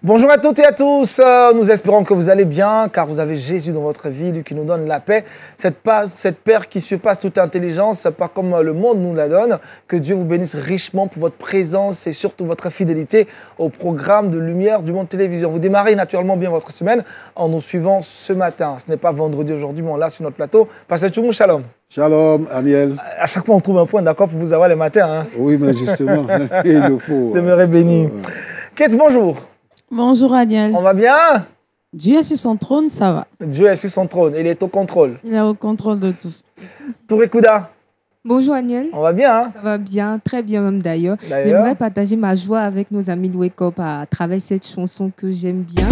Bonjour à toutes et à tous, nous espérons que vous allez bien car vous avez Jésus dans votre vie, lui qui nous donne la paix, cette paix qui surpasse toute intelligence, pas comme le monde nous la donne. Que Dieu vous bénisse richement pour votre présence et surtout votre fidélité au programme de Lumière du Monde Télévision. Vous démarrez naturellement bien votre semaine en nous suivant ce matin. Ce n'est pas vendredi aujourd'hui, mais on l'a sur notre plateau. Pasteur Tchoumou, shalom. Shalom, Aniel. À chaque fois, on trouve un point d'accord pour vous avoir les matins. Hein. Oui, mais justement, il le faut. Demeurez bénis. Kate, bonjour. Bonjour Aniel. On va bien? Dieu est sur son trône, ça va. Dieu est sur son trône, il est au contrôle. Il est au contrôle de tout. Touré Kouda. Bonjour Aniel. On va bien, hein? Ça va bien, très bien même d'ailleurs. J'aimerais partager ma joie avec nos amis de Wake Up à travers cette chanson que j'aime bien.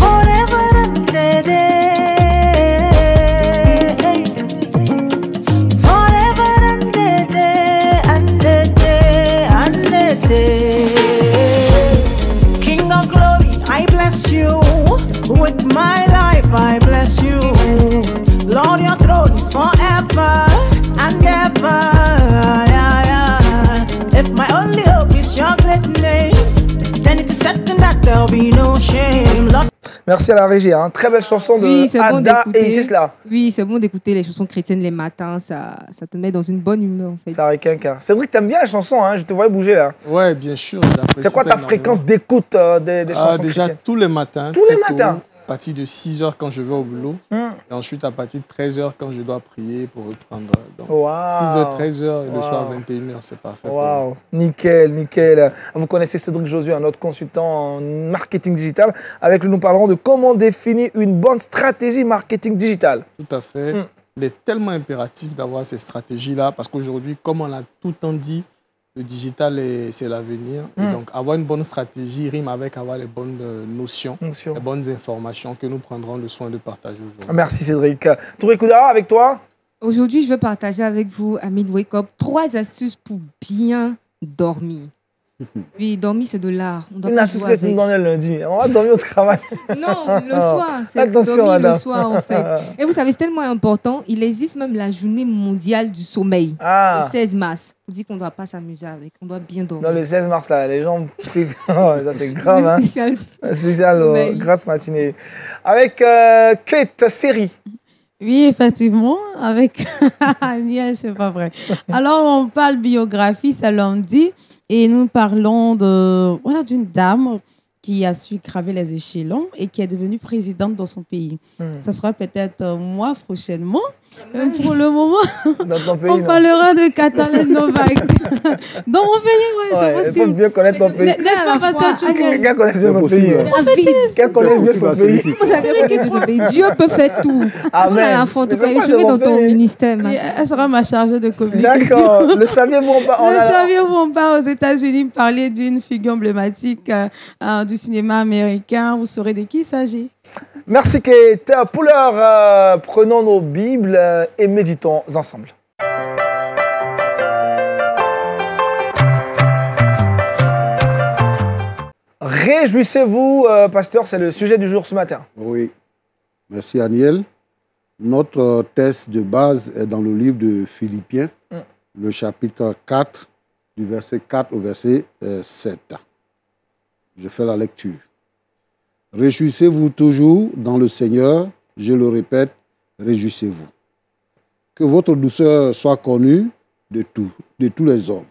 King of glory, I bless you. With my life, I bless you. Lord, your throne is forever and ever. If my only hope is your great name, then it is certain that there'll be no shame. Lord. Merci à la régie, hein. Très belle chanson de Ada et Isisla. Oui, c'est bon d'écouter les chansons chrétiennes les matins, ça te met dans une bonne humeur en fait. Ça avec quelqu'un. Cédric, t'aimes bien les chansons, hein? Je te voyais bouger là. Ouais, bien sûr. C'est quoi ta fréquence d'écoute des chansons déjà chrétiennes? tous les matins. Tous les matins? À partir de 6h quand je vais au boulot. Et ensuite à partir de 13h quand je dois prier pour reprendre. Donc 6h, 13h et le soir 21h, c'est parfait. Waouh, nickel, nickel. Vous connaissez Cédric Josué, un autre consultant en marketing digital. Avec lui, nous parlerons de comment définir une bonne stratégie marketing digital. Tout à fait. Il est tellement impératif d'avoir ces stratégies-là parce qu'aujourd'hui, comme on l'a tout le temps dit, le digital, c'est l'avenir. Et donc, avoir une bonne stratégie rime avec avoir les bonnes notions, les bonnes informations que nous prendrons le soin de partager aujourd'hui. Merci Cédric. Touré Kouda, avec toi? Aujourd'hui, je vais partager avec vous, amis de Wake Up, 3 astuces pour bien dormir. Oui, dormir, c'est de l'art. Une astuce que tu nous donnes le lundi. On va dormir au travail. Non, le soir. C'est dormir le soir, en fait. Et vous savez, c'est tellement important. Il existe même la journée mondiale du sommeil, le 16 mars. On dit qu'on ne doit pas s'amuser avec. On doit bien dormir. Non, le 16 mars, là, les gens... ça, c'est grave, hein. Spécial grasse matinée. Avec Kate, série. Oui, effectivement, avec Agnès, c'est pas vrai. Alors, on parle biographie, ça l'on dit. Et nous parlons d'une dame qui a su graver les échelons et qui est devenue présidente dans son pays. Ça sera peut-être moi prochainement. Pour le moment, dans ton pays, on parlera de Katalin Novak. Dans mon pays, oui, c'est possible. Il faut bien connaître ton pays. N'est-ce pas, Pasteur Tchoumou? Quelqu'un connaît bien son pays. Quelqu'un connaît bien son pays. Dieu peut faire tout. Amen. Tu peux échouer dans ton ministère. Elle sera ma chargée de communication. D'accord. Le saviez-vous on part aux États-Unis parler d'une figure emblématique du cinéma américain. Vous saurez de qui il s'agit. Merci Kate. Pour l'heure, prenons nos Bibles et méditons ensemble. Réjouissez-vous, pasteur, c'est le sujet du jour ce matin. Oui, merci Aniel. Notre texte de base est dans le livre de Philippiens, le chapitre 4, du verset 4 au verset 7. Je fais la lecture. Réjouissez-vous toujours dans le Seigneur, je le répète, réjouissez-vous. Que votre douceur soit connue de tous les hommes.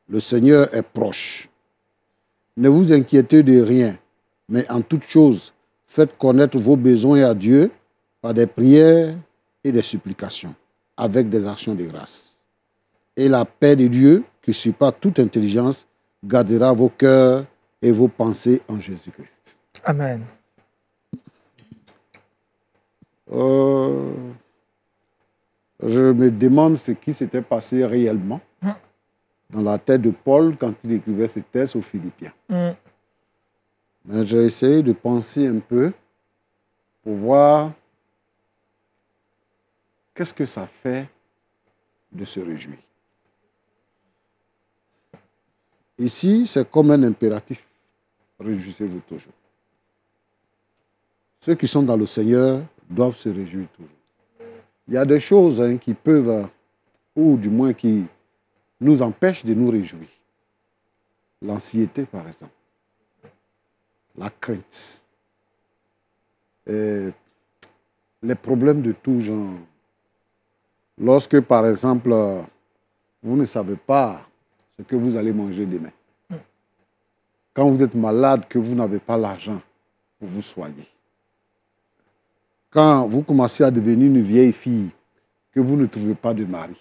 Le Seigneur est proche. Ne vous inquiétez de rien, mais en toute chose, faites connaître vos besoins à Dieu par des prières et des supplications, avec des actions de grâce. Et la paix de Dieu, qui surpasse toute intelligence, gardera vos cœurs et vos pensées en Jésus-Christ. Amen. Je me demande ce qui s'était passé réellement dans la tête de Paul quand il écrivait ses textes aux Philippiens. Mais j'ai essayé de penser un peu pour voir qu'est-ce que ça fait de se réjouir. Ici, c'est comme un impératif. Réjouissez-vous toujours. Ceux qui sont dans le Seigneur doivent se réjouir toujours. Il y a des choses qui peuvent, ou du moins qui nous empêchent de nous réjouir. L'anxiété, par exemple. la crainte, les problèmes de tout genre. Lorsque, par exemple, vous ne savez pas ce que vous allez manger demain. Quand vous êtes malade, que vous n'avez pas l'argent pour vous soigner. Quand vous commencez à devenir une vieille fille, que vous ne trouvez pas de mari.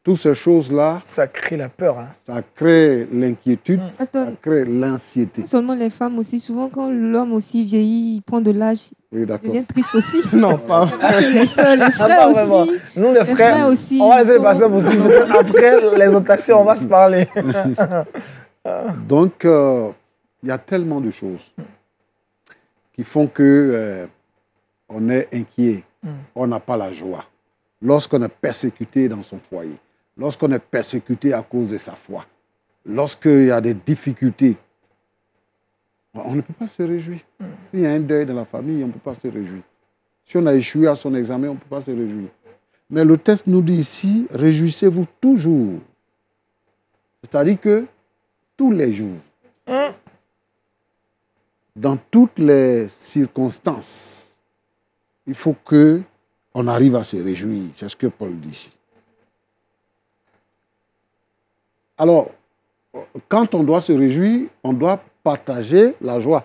Toutes ces choses-là... Ça crée la peur. Hein. Ça crée l'inquiétude, ça crée l'anxiété. Seulement les femmes aussi, souvent quand l'homme aussi vieillit, il prend de l'âge, il devient triste aussi. Non, pas les soeurs, les frères aussi. Nous, les frères aussi. On va laisser passer aussi. Après les notations, on va se parler. Donc, il y a tellement de choses qui font que on est inquiet, on n'a pas la joie. Lorsqu'on est persécuté dans son foyer, lorsqu'on est persécuté à cause de sa foi, lorsqu'il y a des difficultés, on ne peut pas se réjouir. S'il y a un deuil dans la famille, on ne peut pas se réjouir. Si on a échoué à son examen, on ne peut pas se réjouir. Mais le texte nous dit ici, réjouissez-vous toujours. C'est-à-dire que tous les jours, dans toutes les circonstances, il faut qu'on arrive à se réjouir. C'est ce que Paul dit ici. Alors, quand on doit se réjouir, on doit partager la joie.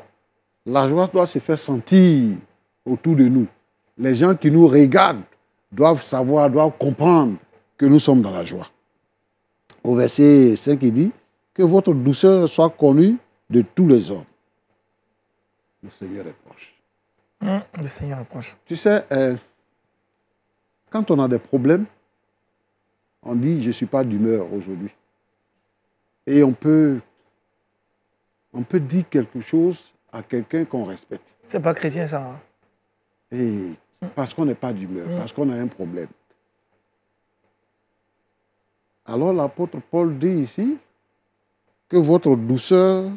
La joie doit se faire sentir autour de nous. Les gens qui nous regardent doivent savoir, doivent comprendre que nous sommes dans la joie. Au verset 5, il dit que votre douceur soit connue de tous les hommes. Le Seigneur est proche. Le Seigneur est proche. Tu sais, quand on a des problèmes, on dit « je ne suis pas d'humeur aujourd'hui ». Et on peut dire quelque chose à quelqu'un qu'on respecte. C'est pas chrétien, ça. Hein? Et parce qu'on n'est pas d'humeur, parce qu'on a un problème. Alors l'apôtre Paul dit ici que votre douceur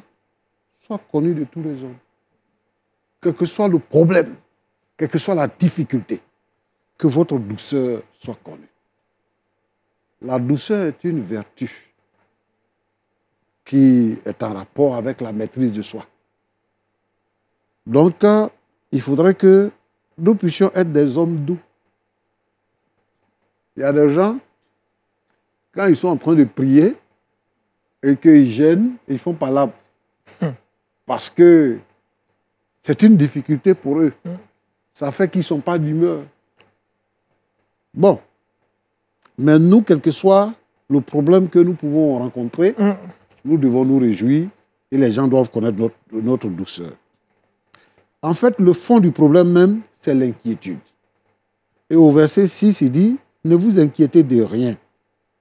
soit connue de tous les hommes. Quel que soit le problème, quelle que soit la difficulté, que votre douceur soit connue. La douceur est une vertu qui est en rapport avec la maîtrise de soi. Donc, il faudrait que nous puissions être des hommes doux. Il y a des gens, quand ils sont en train de prier et qu'ils gênent, ils font pas là. Parce que c'est une difficulté pour eux. Ça fait qu'ils ne sont pas d'humeur. Bon. Mais nous, quel que soit le problème que nous pouvons rencontrer, nous devons nous réjouir et les gens doivent connaître notre douceur. En fait, le fond du problème même, c'est l'inquiétude. Et au verset 6, il dit, ne vous inquiétez de rien,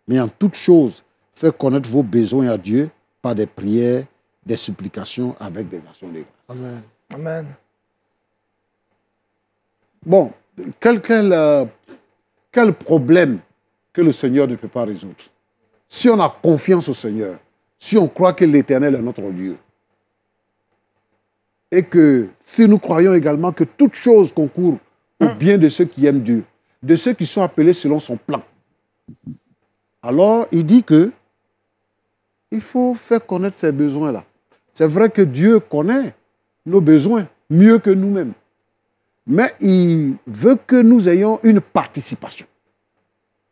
mais en toute chose, faites connaître vos besoins à Dieu par des prières, des supplications avec des actions de grâce. Amen. Amen. Bon, quel problème que le Seigneur ne peut pas résoudre? Si on a confiance au Seigneur, si on croit que l'Éternel est notre Dieu, et que si nous croyons également que toute chose concourt au bien de ceux qui aiment Dieu, de ceux qui sont appelés selon son plan, alors il dit que il faut faire connaître ces besoins-là. C'est vrai que Dieu connaît nos besoins mieux que nous-mêmes, mais il veut que nous ayons une participation.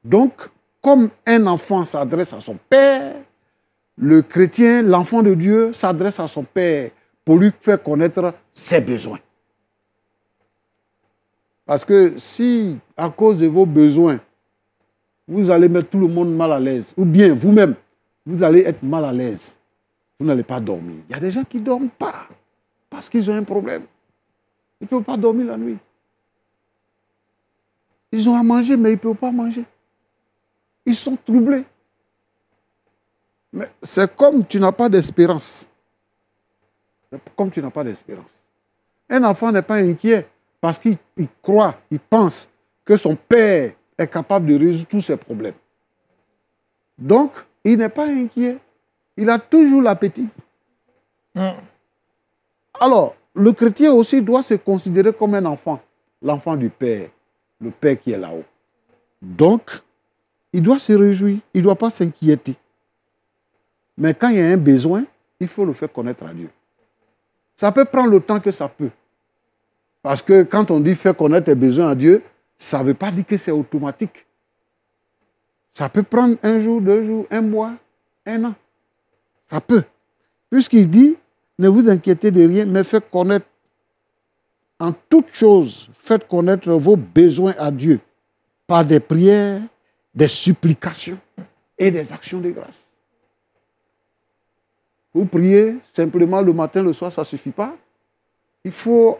Donc, comme un enfant s'adresse à son père, le chrétien, l'enfant de Dieu, s'adresse à son père pour lui faire connaître ses besoins. Parce que si, à cause de vos besoins, vous allez mettre tout le monde mal à l'aise, ou bien vous-même, vous allez être mal à l'aise, vous n'allez pas dormir. Il y a des gens qui ne dorment pas parce qu'ils ont un problème. Ils ne peuvent pas dormir la nuit. Ils ont à manger, mais ils ne peuvent pas manger. Ils sont troublés. Mais c'est comme tu n'as pas d'espérance. Comme tu n'as pas d'espérance. Un enfant n'est pas inquiet parce qu'il croit, il pense que son père est capable de résoudre tous ses problèmes. Donc, il n'est pas inquiet. Il a toujours l'appétit. Alors, le chrétien aussi doit se considérer comme un enfant. L'enfant du Père. Le Père qui est là-haut. Donc, il doit se réjouir. Il ne doit pas s'inquiéter. Mais quand il y a un besoin, il faut le faire connaître à Dieu. Ça peut prendre le temps que ça peut. Parce que quand on dit faire connaître tes besoins à Dieu, ça ne veut pas dire que c'est automatique. Ça peut prendre 1 jour, 2 jours, 1 mois, 1 an. Ça peut. Puisqu'il dit, ne vous inquiétez de rien, mais faites connaître en toutes choses, faites connaître vos besoins à Dieu par des prières, des supplications et des actions de grâce. Vous priez simplement le matin, le soir, ça ne suffit pas. Il faut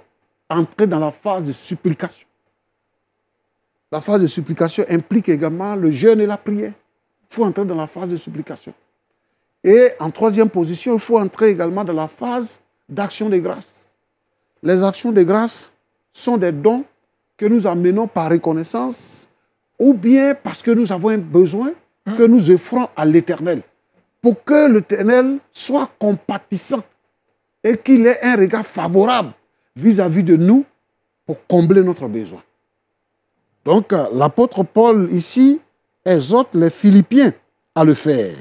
entrer dans la phase de supplication. La phase de supplication implique également le jeûne et la prière. Il faut entrer dans la phase de supplication. Et en 3e position, il faut entrer également dans la phase d'action de grâce. Les actions de grâce sont des dons que nous amenons par reconnaissance ou bien parce que nous avons un besoin que nous offrons à l'Éternel pour que l'Éternel soit compatissant et qu'il ait un regard favorable vis-à-vis de nous pour combler notre besoin. Donc, l'apôtre Paul, ici, exhorte les Philippiens à le faire.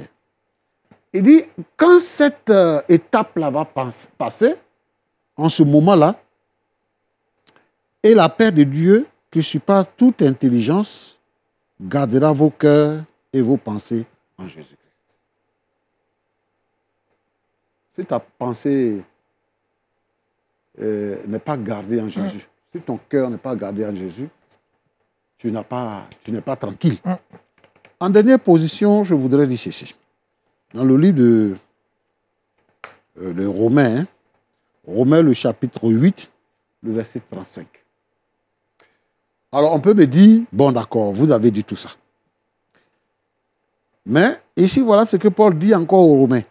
Il dit, quand cette étape-là va passer, en ce moment-là, et la paix de Dieu, qui surpasse toute intelligence, gardera vos cœurs et vos pensées en Jésus-Christ. Si ta pensée n'est pas gardée en Jésus, si ton cœur n'est pas gardé en Jésus, tu n'es pas tranquille. En dernière position, je voudrais dire ceci. Dans le livre de Romains, Romains le chapitre 8, le verset 35. Alors on peut me dire, bon d'accord, vous avez dit tout ça. Mais ici, voilà ce que Paul dit encore aux Romains.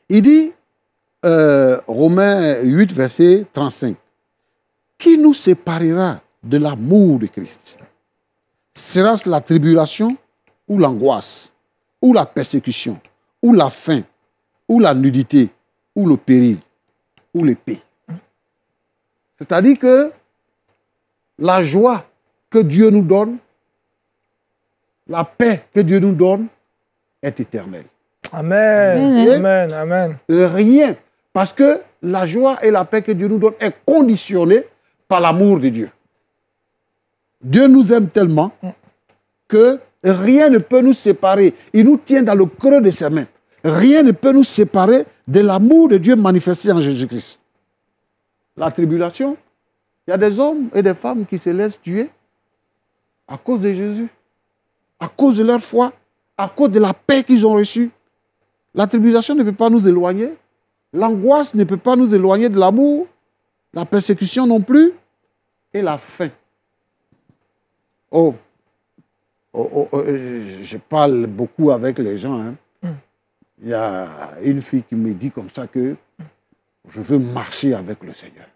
Il dit, Romains 8, verset 35, « Qui nous séparera de l'amour de Christ? Sera-ce la tribulation ou l'angoisse, ou la persécution, ou la faim, ou la nudité, ou le péril, ou l'épée? » C'est-à-dire que la joie que Dieu nous donne, la paix que Dieu nous donne est éternelle. Amen. Amen. Amen. Rien. Parce que la joie et la paix que Dieu nous donne est conditionnée par l'amour de Dieu. Dieu nous aime tellement que rien ne peut nous séparer. Il nous tient dans le creux de ses mains. Rien ne peut nous séparer de l'amour de Dieu manifesté en Jésus-Christ. La tribulation, il y a des hommes et des femmes qui se laissent tuer à cause de Jésus, à cause de leur foi, à cause de la paix qu'ils ont reçue. La tribulation ne peut pas nous éloigner. L'angoisse ne peut pas nous éloigner de l'amour. La persécution non plus. Et la faim. Je parle beaucoup avec les gens. Hein. Il y a une fille qui me dit comme ça que je veux marcher avec le Seigneur.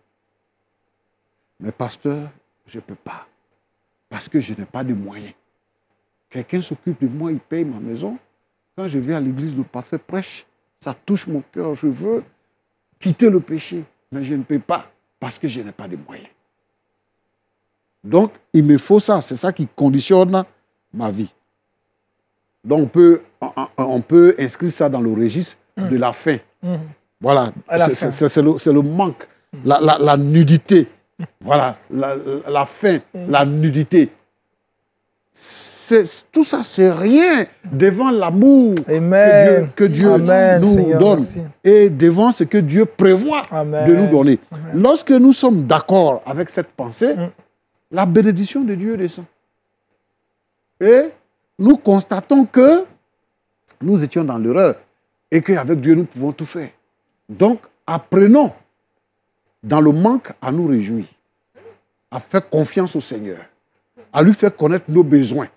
Mais pasteur, je ne peux pas. Parce que je n'ai pas de moyens. Quelqu'un s'occupe de moi, il paye ma maison. Quand je viens à l'église, le pasteur prêche, ça touche mon cœur. Je veux quitter le péché, mais je ne peux pas parce que je n'ai pas de moyens. Donc, il me faut ça. C'est ça qui conditionne ma vie. Donc, on peut inscrire ça dans le registre de la faim. Voilà. C'est le manque, la nudité. Voilà. La faim, la nudité. Tout ça, c'est rien devant l'amour que Dieu nous donne et devant ce que Dieu prévoit de nous donner. Amen. Lorsque nous sommes d'accord avec cette pensée, la bénédiction de Dieu descend. Et nous constatons que nous étions dans l'erreur et qu'avec Dieu, nous pouvons tout faire. Donc, apprenons dans le manque à nous réjouir, à faire confiance au Seigneur, à lui faire connaître nos besoins.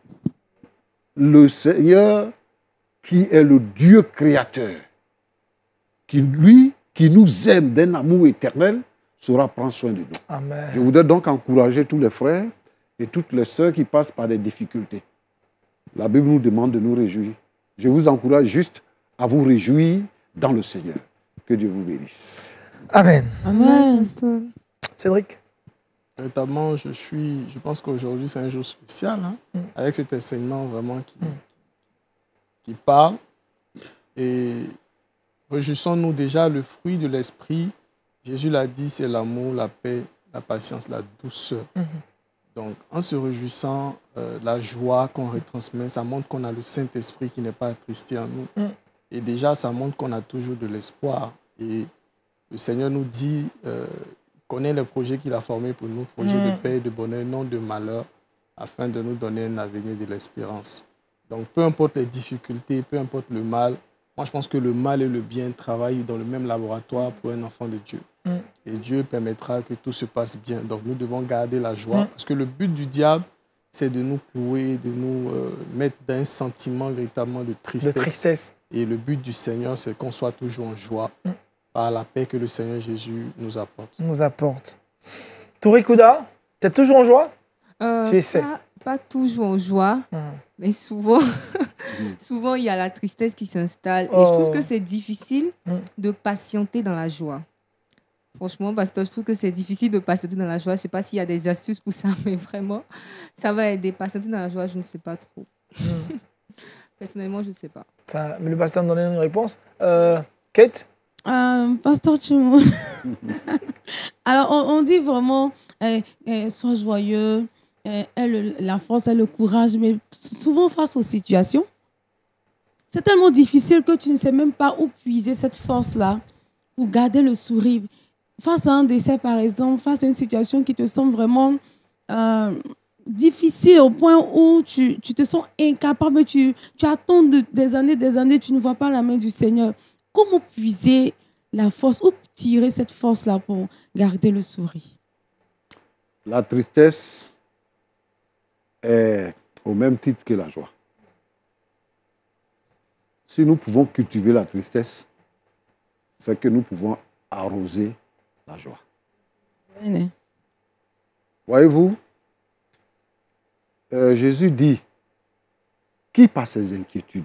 Le Seigneur, qui est le Dieu créateur, qui nous aime d'un amour éternel, saura prendre soin de nous. Amen. Je voudrais donc encourager tous les frères et toutes les sœurs qui passent par des difficultés. La Bible nous demande de nous réjouir. Je vous encourage juste à vous réjouir dans le Seigneur. Que Dieu vous bénisse. Amen. Amen. Cédric? Véritablement, je pense qu'aujourd'hui, c'est un jour spécial, hein, avec cet enseignement vraiment qui parle. Et réjouissons-nous déjà le fruit de l'esprit Jésus l'a dit, c'est l'amour, la paix, la patience, la douceur. Donc, en se réjouissant, la joie qu'on retransmet, ça montre qu'on a le Saint-Esprit qui n'est pas attristé en nous. Et déjà, ça montre qu'on a toujours de l'espoir. Et le Seigneur nous dit, connaît les projets qu'il a formés pour nous, projets de paix et de bonheur, non de malheur, afin de nous donner un avenir de l'espérance. Donc, peu importe les difficultés, peu importe le mal, moi, je pense que le mal et le bien travaillent dans le même laboratoire pour un enfant de Dieu. Et Dieu permettra que tout se passe bien. Donc, nous devons garder la joie. Parce que le but du diable, c'est de nous clouer, de nous mettre dans un sentiment véritablement de tristesse. Et le but du Seigneur, c'est qu'on soit toujours en joie par la paix que le Seigneur Jésus nous apporte. Touré Kouda, tu es toujours en joie? Tu essaies. Pas toujours en joie, mais souvent, souvent, il y a la tristesse qui s'installe. Et je trouve que c'est difficile de patienter dans la joie. Franchement, pasteur, je trouve que c'est difficile de patienter dans la joie. Je ne sais pas s'il y a des astuces pour ça, mais vraiment, ça va aider. Patienter dans la joie, je ne sais pas trop. Personnellement, je ne sais pas. Mais le pasteur nous donne une réponse. Kate? Pasteur Tchoumou. Alors, on dit vraiment, sois joyeux, la force et le courage, mais souvent face aux situations, c'est tellement difficile que tu ne sais même pas où puiser cette force-là pour garder le sourire. Face à un décès, par exemple, face à une situation qui te semble vraiment difficile au point où tu te sens incapable, tu attends des années, tu ne vois pas la main du Seigneur. Comment puiser la force, où tirer cette force-là pour garder le sourire? La tristesse est au même titre que la joie. Si nous pouvons cultiver la tristesse, c'est que nous pouvons arroser la joie. Voyez-vous, Jésus dit, qui par ses inquiétudes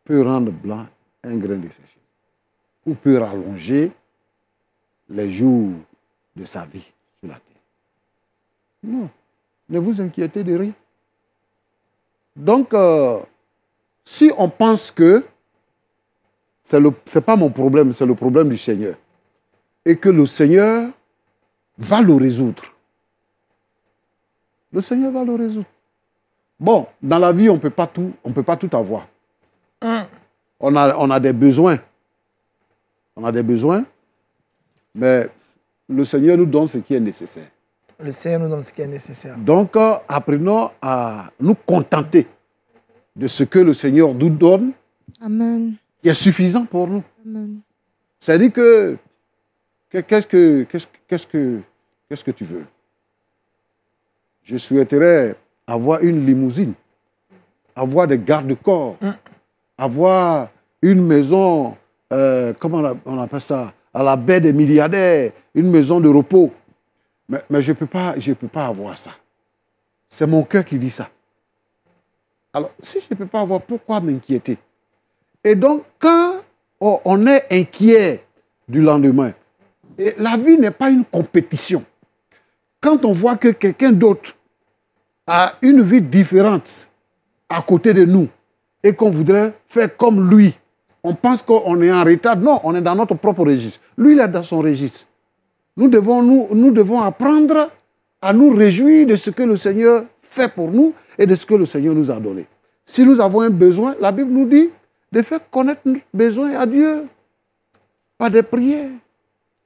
peut rendre blanc un grain de séché ou peut rallonger les jours de sa vie sur la terre? Non, ne vous inquiétez de rien. Donc, si on pense que ce n'est pas mon problème, c'est le problème du Seigneur, et que le Seigneur va le résoudre, le Seigneur va le résoudre. Bon, dans la vie, on ne peut pas tout avoir. On a des besoins. On a des besoins, mais le Seigneur nous donne ce qui est nécessaire. Le Seigneur nous donne ce qui est nécessaire. Donc, apprenons à nous contenter de ce que le Seigneur nous donne. Amen. Qui est suffisant pour nous. Amen. C'est-à-dire que qu'est-ce que tu veux? Je souhaiterais avoir une limousine, avoir des garde-corps, avoir une maison, comment on appelle ça, à la baie des milliardaires, une maison de repos. Mais je peux pas avoir ça. C'est mon cœur qui dit ça. Alors, si je ne peux pas avoir, pourquoi m'inquiéter? Et donc, quand on est inquiet du lendemain, et la vie n'est pas une compétition. Quand on voit que quelqu'un d'autre a une vie différente à côté de nous et qu'on voudrait faire comme lui, on pense qu'on est en retard. Non, on est dans notre propre registre. Lui, il est dans son registre. Nous devons apprendre à nous réjouir de ce que le Seigneur fait pour nous et de ce que le Seigneur nous a donné. Si nous avons un besoin, la Bible nous dit de faire connaître notre besoin à Dieu. Par des prières,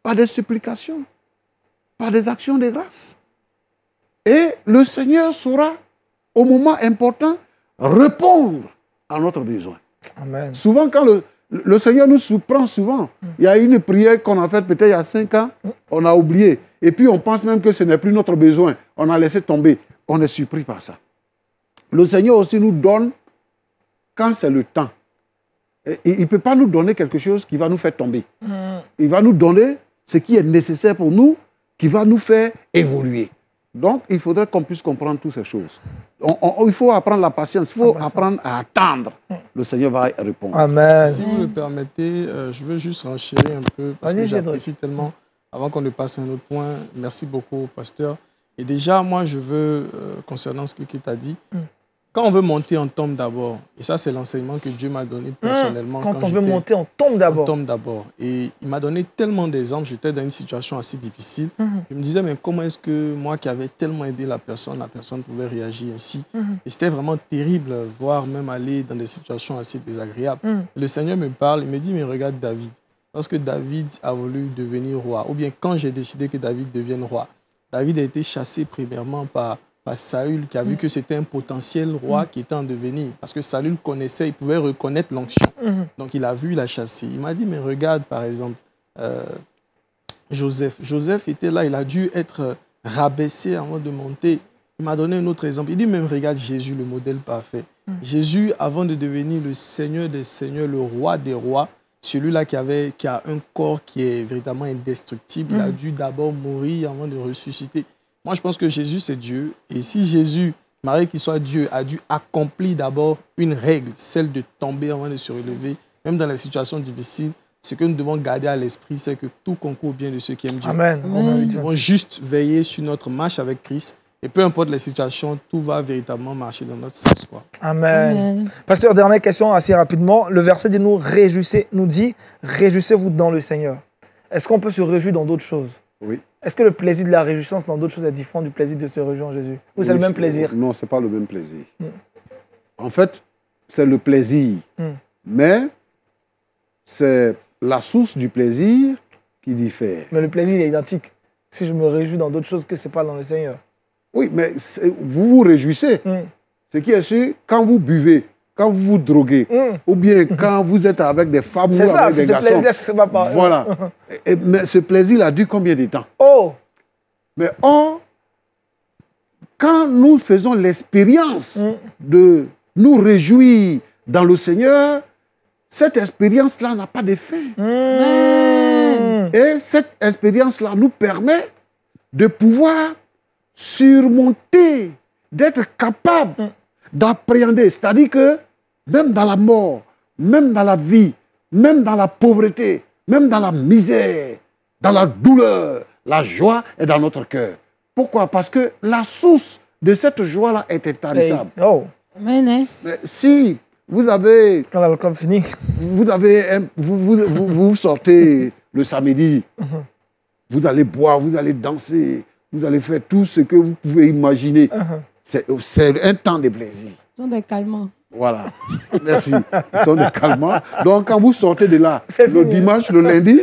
par des supplications, par des actions de grâce. Et le Seigneur saura, au moment important, répondre à notre besoin. Amen. Souvent, quand le Seigneur nous surprend souvent, il y a une prière qu'on a faite peut-être il y a 5 ans, on a oublié. Et puis on pense même que ce n'est plus notre besoin. On a laissé tomber. On est surpris par ça. Le Seigneur aussi nous donne quand c'est le temps. Il ne peut pas nous donner quelque chose qui va nous faire tomber. Il va nous donner ce qui est nécessaire pour nous, qui va nous faire évoluer. Donc, il faudrait qu'on puisse comprendre toutes ces choses. Il faut apprendre la patience, il faut apprendre à attendre. Le Seigneur va répondre. Amen. Si vous me permettez, je veux juste renchérir un peu, parce que j'apprécie tellement, avant qu'on ne passe à un autre point. Merci beaucoup, pasteur. Et déjà, moi, je veux, concernant ce que tu as dit, Quand on veut monter, on tombe d'abord. Et ça, c'est l'enseignement que Dieu m'a donné personnellement. Quand on veut monter, on tombe d'abord. On tombe d'abord. Et il m'a donné tellement d'exemples. J'étais dans une situation assez difficile. Je me disais, mais comment est-ce que moi qui avais tellement aidé la personne pouvait réagir ainsi? Et c'était vraiment terrible, voire même aller dans des situations assez désagréables. Le Seigneur me parle, il me dit, mais regarde David. Lorsque David a voulu devenir roi, ou bien quand j'ai décidé que David devienne roi, David a été chassé premièrement par Saül, qui a vu que c'était un potentiel roi qui était en devenir. Parce que Saül connaissait, il pouvait reconnaître l'onction. Donc il a vu, il a chassé. Il m'a dit, mais regarde par exemple, Joseph. Joseph était là, il a dû être rabaissé avant de monter. Il m'a donné un autre exemple. Il dit même, regarde Jésus, le modèle parfait. Jésus, avant de devenir le Seigneur des Seigneurs, le roi des rois, celui-là qui a un corps qui est véritablement indestructible, il a dû d'abord mourir avant de ressusciter. Moi, je pense que Jésus, c'est Dieu. Et si Jésus, malgré qu'il soit Dieu, a dû accomplir d'abord une règle, celle de tomber avant de se relever, même dans les situations difficiles, ce que nous devons garder à l'esprit, c'est que tout concourt bien de ceux qui aiment Dieu. Amen. Nous devons juste veiller sur notre marche avec Christ. Et peu importe les situations, tout va véritablement marcher dans notre sens, quoi. Amen. Pasteur, dernière question assez rapidement. Le verset dit nous dit réjouissez-vous dans le Seigneur. Est-ce qu'on peut se réjouir dans d'autres choses? Oui. Est-ce que le plaisir de la réjouissance dans d'autres choses est différent du plaisir de se réjouir en Jésus? Ou c'est le même plaisir? Non, ce n'est pas le même plaisir. En fait, c'est le plaisir. Mais c'est la source du plaisir qui diffère. Mais le plaisir est identique. Si je me réjouis dans d'autres choses que ce n'est pas dans le Seigneur. Oui, mais vous vous réjouissez. Ce qui est sûr, quand vous buvez, quand vous vous droguez, ou bien quand vous êtes avec des femmes ou avec des garçons. C'est ça, c'est ce plaisir, c'est pas pareil. Voilà. Mais ce plaisir-là dure combien de temps? Mais quand nous faisons l'expérience de nous réjouir dans le Seigneur, cette expérience-là n'a pas de fin. Et cette expérience-là nous permet de pouvoir surmonter, d'être capable d'appréhender. C'est-à-dire que même dans la mort, même dans la vie, même dans la pauvreté, même dans la misère, dans la douleur, la joie est dans notre cœur. Pourquoi? Parce que la source de cette joie-là est intarissable. Mais si vous avez... Quand l'alcool finit. Vous sortez le samedi, vous allez boire, vous allez danser, vous allez faire tout ce que vous pouvez imaginer. C'est un temps de plaisir. Ce sont des calmants. Voilà. Merci. Ce sont des calmants. Donc, quand vous sortez de là, le dimanche, le lundi,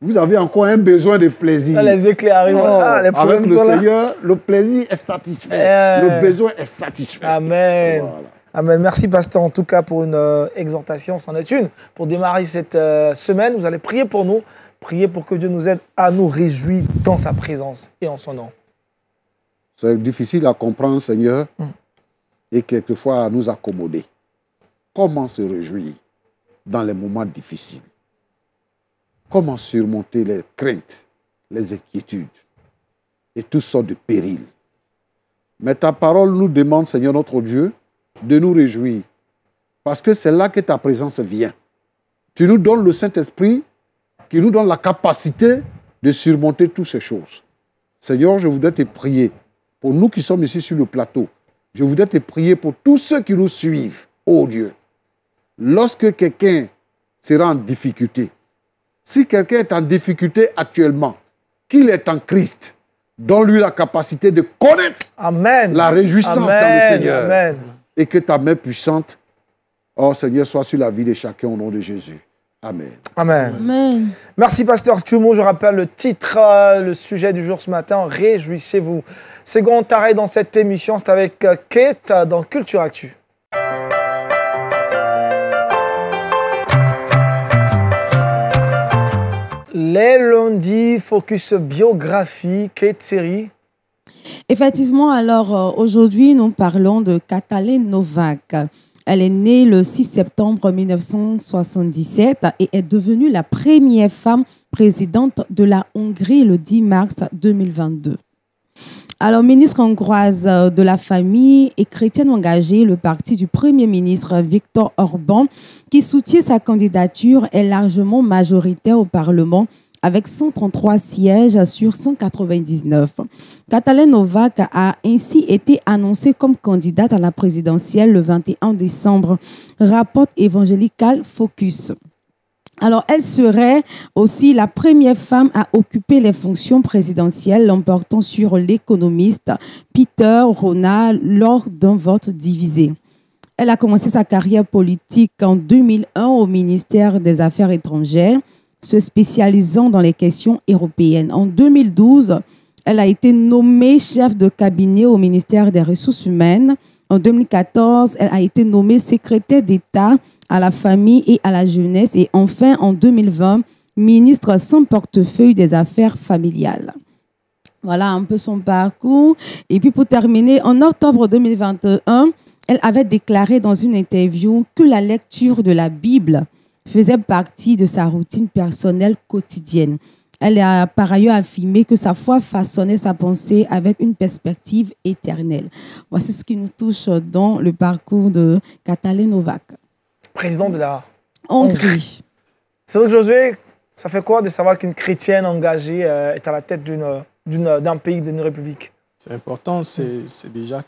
vous avez encore un besoin de plaisir. Là, les yeux clairs arrivent. Avec le Seigneur, le plaisir est satisfait. Le besoin est satisfait. Amen. Voilà. Amen. Merci, pasteur, en tout cas, pour une exhortation, c'en est une. Pour démarrer cette semaine, vous allez prier pour nous. Priez pour que Dieu nous aide à nous réjouir dans sa présence et en son nom. C'est difficile à comprendre, Seigneur, et quelquefois à nous accommoder. Comment se réjouir dans les moments difficiles? Comment surmonter les craintes, les inquiétudes et toutes sortes de périls? Mais ta parole nous demande, Seigneur notre Dieu, de nous réjouir, parce que c'est là que ta présence vient. Tu nous donnes le Saint-Esprit qui nous donne la capacité de surmonter toutes ces choses. Seigneur, je voudrais te prier pour nous qui sommes ici sur le plateau. Je voudrais te prier pour tous ceux qui nous suivent, ô Dieu. Lorsque quelqu'un sera en difficulté, si quelqu'un est en difficulté actuellement, qu'il est en Christ, donne-lui la capacité de connaître la réjouissance dans le Seigneur. Amen. Et que ta main puissante, oh Seigneur, soit sur la vie de chacun au nom de Jésus. Amen. Amen. Amen. Merci, pasteur Tchoumo. Je rappelle le titre, le sujet du jour ce matin, réjouissez-vous. Second arrêt dans cette émission, c'est avec Kate dans Culture Actu. Les lundis, focus biographie, Kate série. Effectivement, alors aujourd'hui, nous parlons de Katalin Novak. Elle est née le 6 septembre 1977 et est devenue la première femme présidente de la Hongrie le 10 mars 2022. Alors, ministre hongroise de la famille et chrétienne engagée, le parti du Premier ministre Viktor Orban, qui soutient sa candidature, est largement majoritaire au Parlement avec 133 sièges sur 199. Katalin Novak a ainsi été annoncée comme candidate à la présidentielle le 21 décembre, rapporte Evangelical Focus. Alors, elle serait aussi la première femme à occuper les fonctions présidentielles, l'emportant sur l'économiste Peter Rona lors d'un vote divisé. Elle a commencé sa carrière politique en 2001 au ministère des Affaires étrangères, se spécialisant dans les questions européennes. En 2012, elle a été nommée chef de cabinet au ministère des Ressources humaines. En 2014, elle a été nommée secrétaire d'État à la famille et à la jeunesse. Et enfin, en 2020, ministre sans portefeuille des Affaires familiales. Voilà un peu son parcours. Et puis pour terminer, en octobre 2021, elle avait déclaré dans une interview que la lecture de la Bible faisait partie de sa routine personnelle quotidienne. Elle a par ailleurs affirmé que sa foi façonnait sa pensée avec une perspective éternelle. Voici ce qui nous touche dans le parcours de Katalin Novak. Président de la Hongrie. Cédric Josué, ça fait quoi de savoir qu'une chrétienne engagée est à la tête d'un pays, d'une république? C'est important, c'est déjà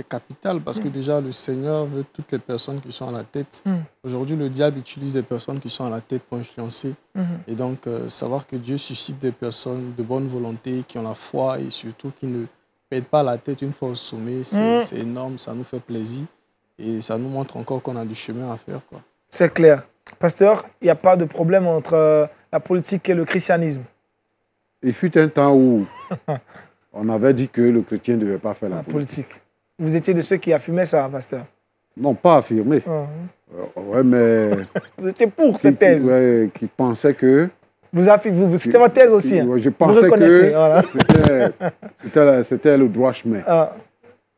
capital parce que déjà le Seigneur veut toutes les personnes qui sont à la tête. Aujourd'hui, le diable utilise les personnes qui sont à la tête pour influencer. Et donc, savoir que Dieu suscite des personnes de bonne volonté, qui ont la foi et surtout qui ne perdent pas la tête une fois au sommet, c'est énorme, ça nous fait plaisir et ça nous montre encore qu'on a du chemin à faire, quoi. C'est clair. Pasteur, il n'y a pas de problème entre la politique et le christianisme. Il fut un temps où on avait dit que le chrétien ne devait pas faire la politique. Vous étiez de ceux qui affirmaient ça, pasteur? Non, pas affirmé. Ouais, mais... Vous étiez pour cette thèse? Qui pensaient que... C'était votre thèse aussi. Hein. Je pensais que voilà. C'était le droit chemin.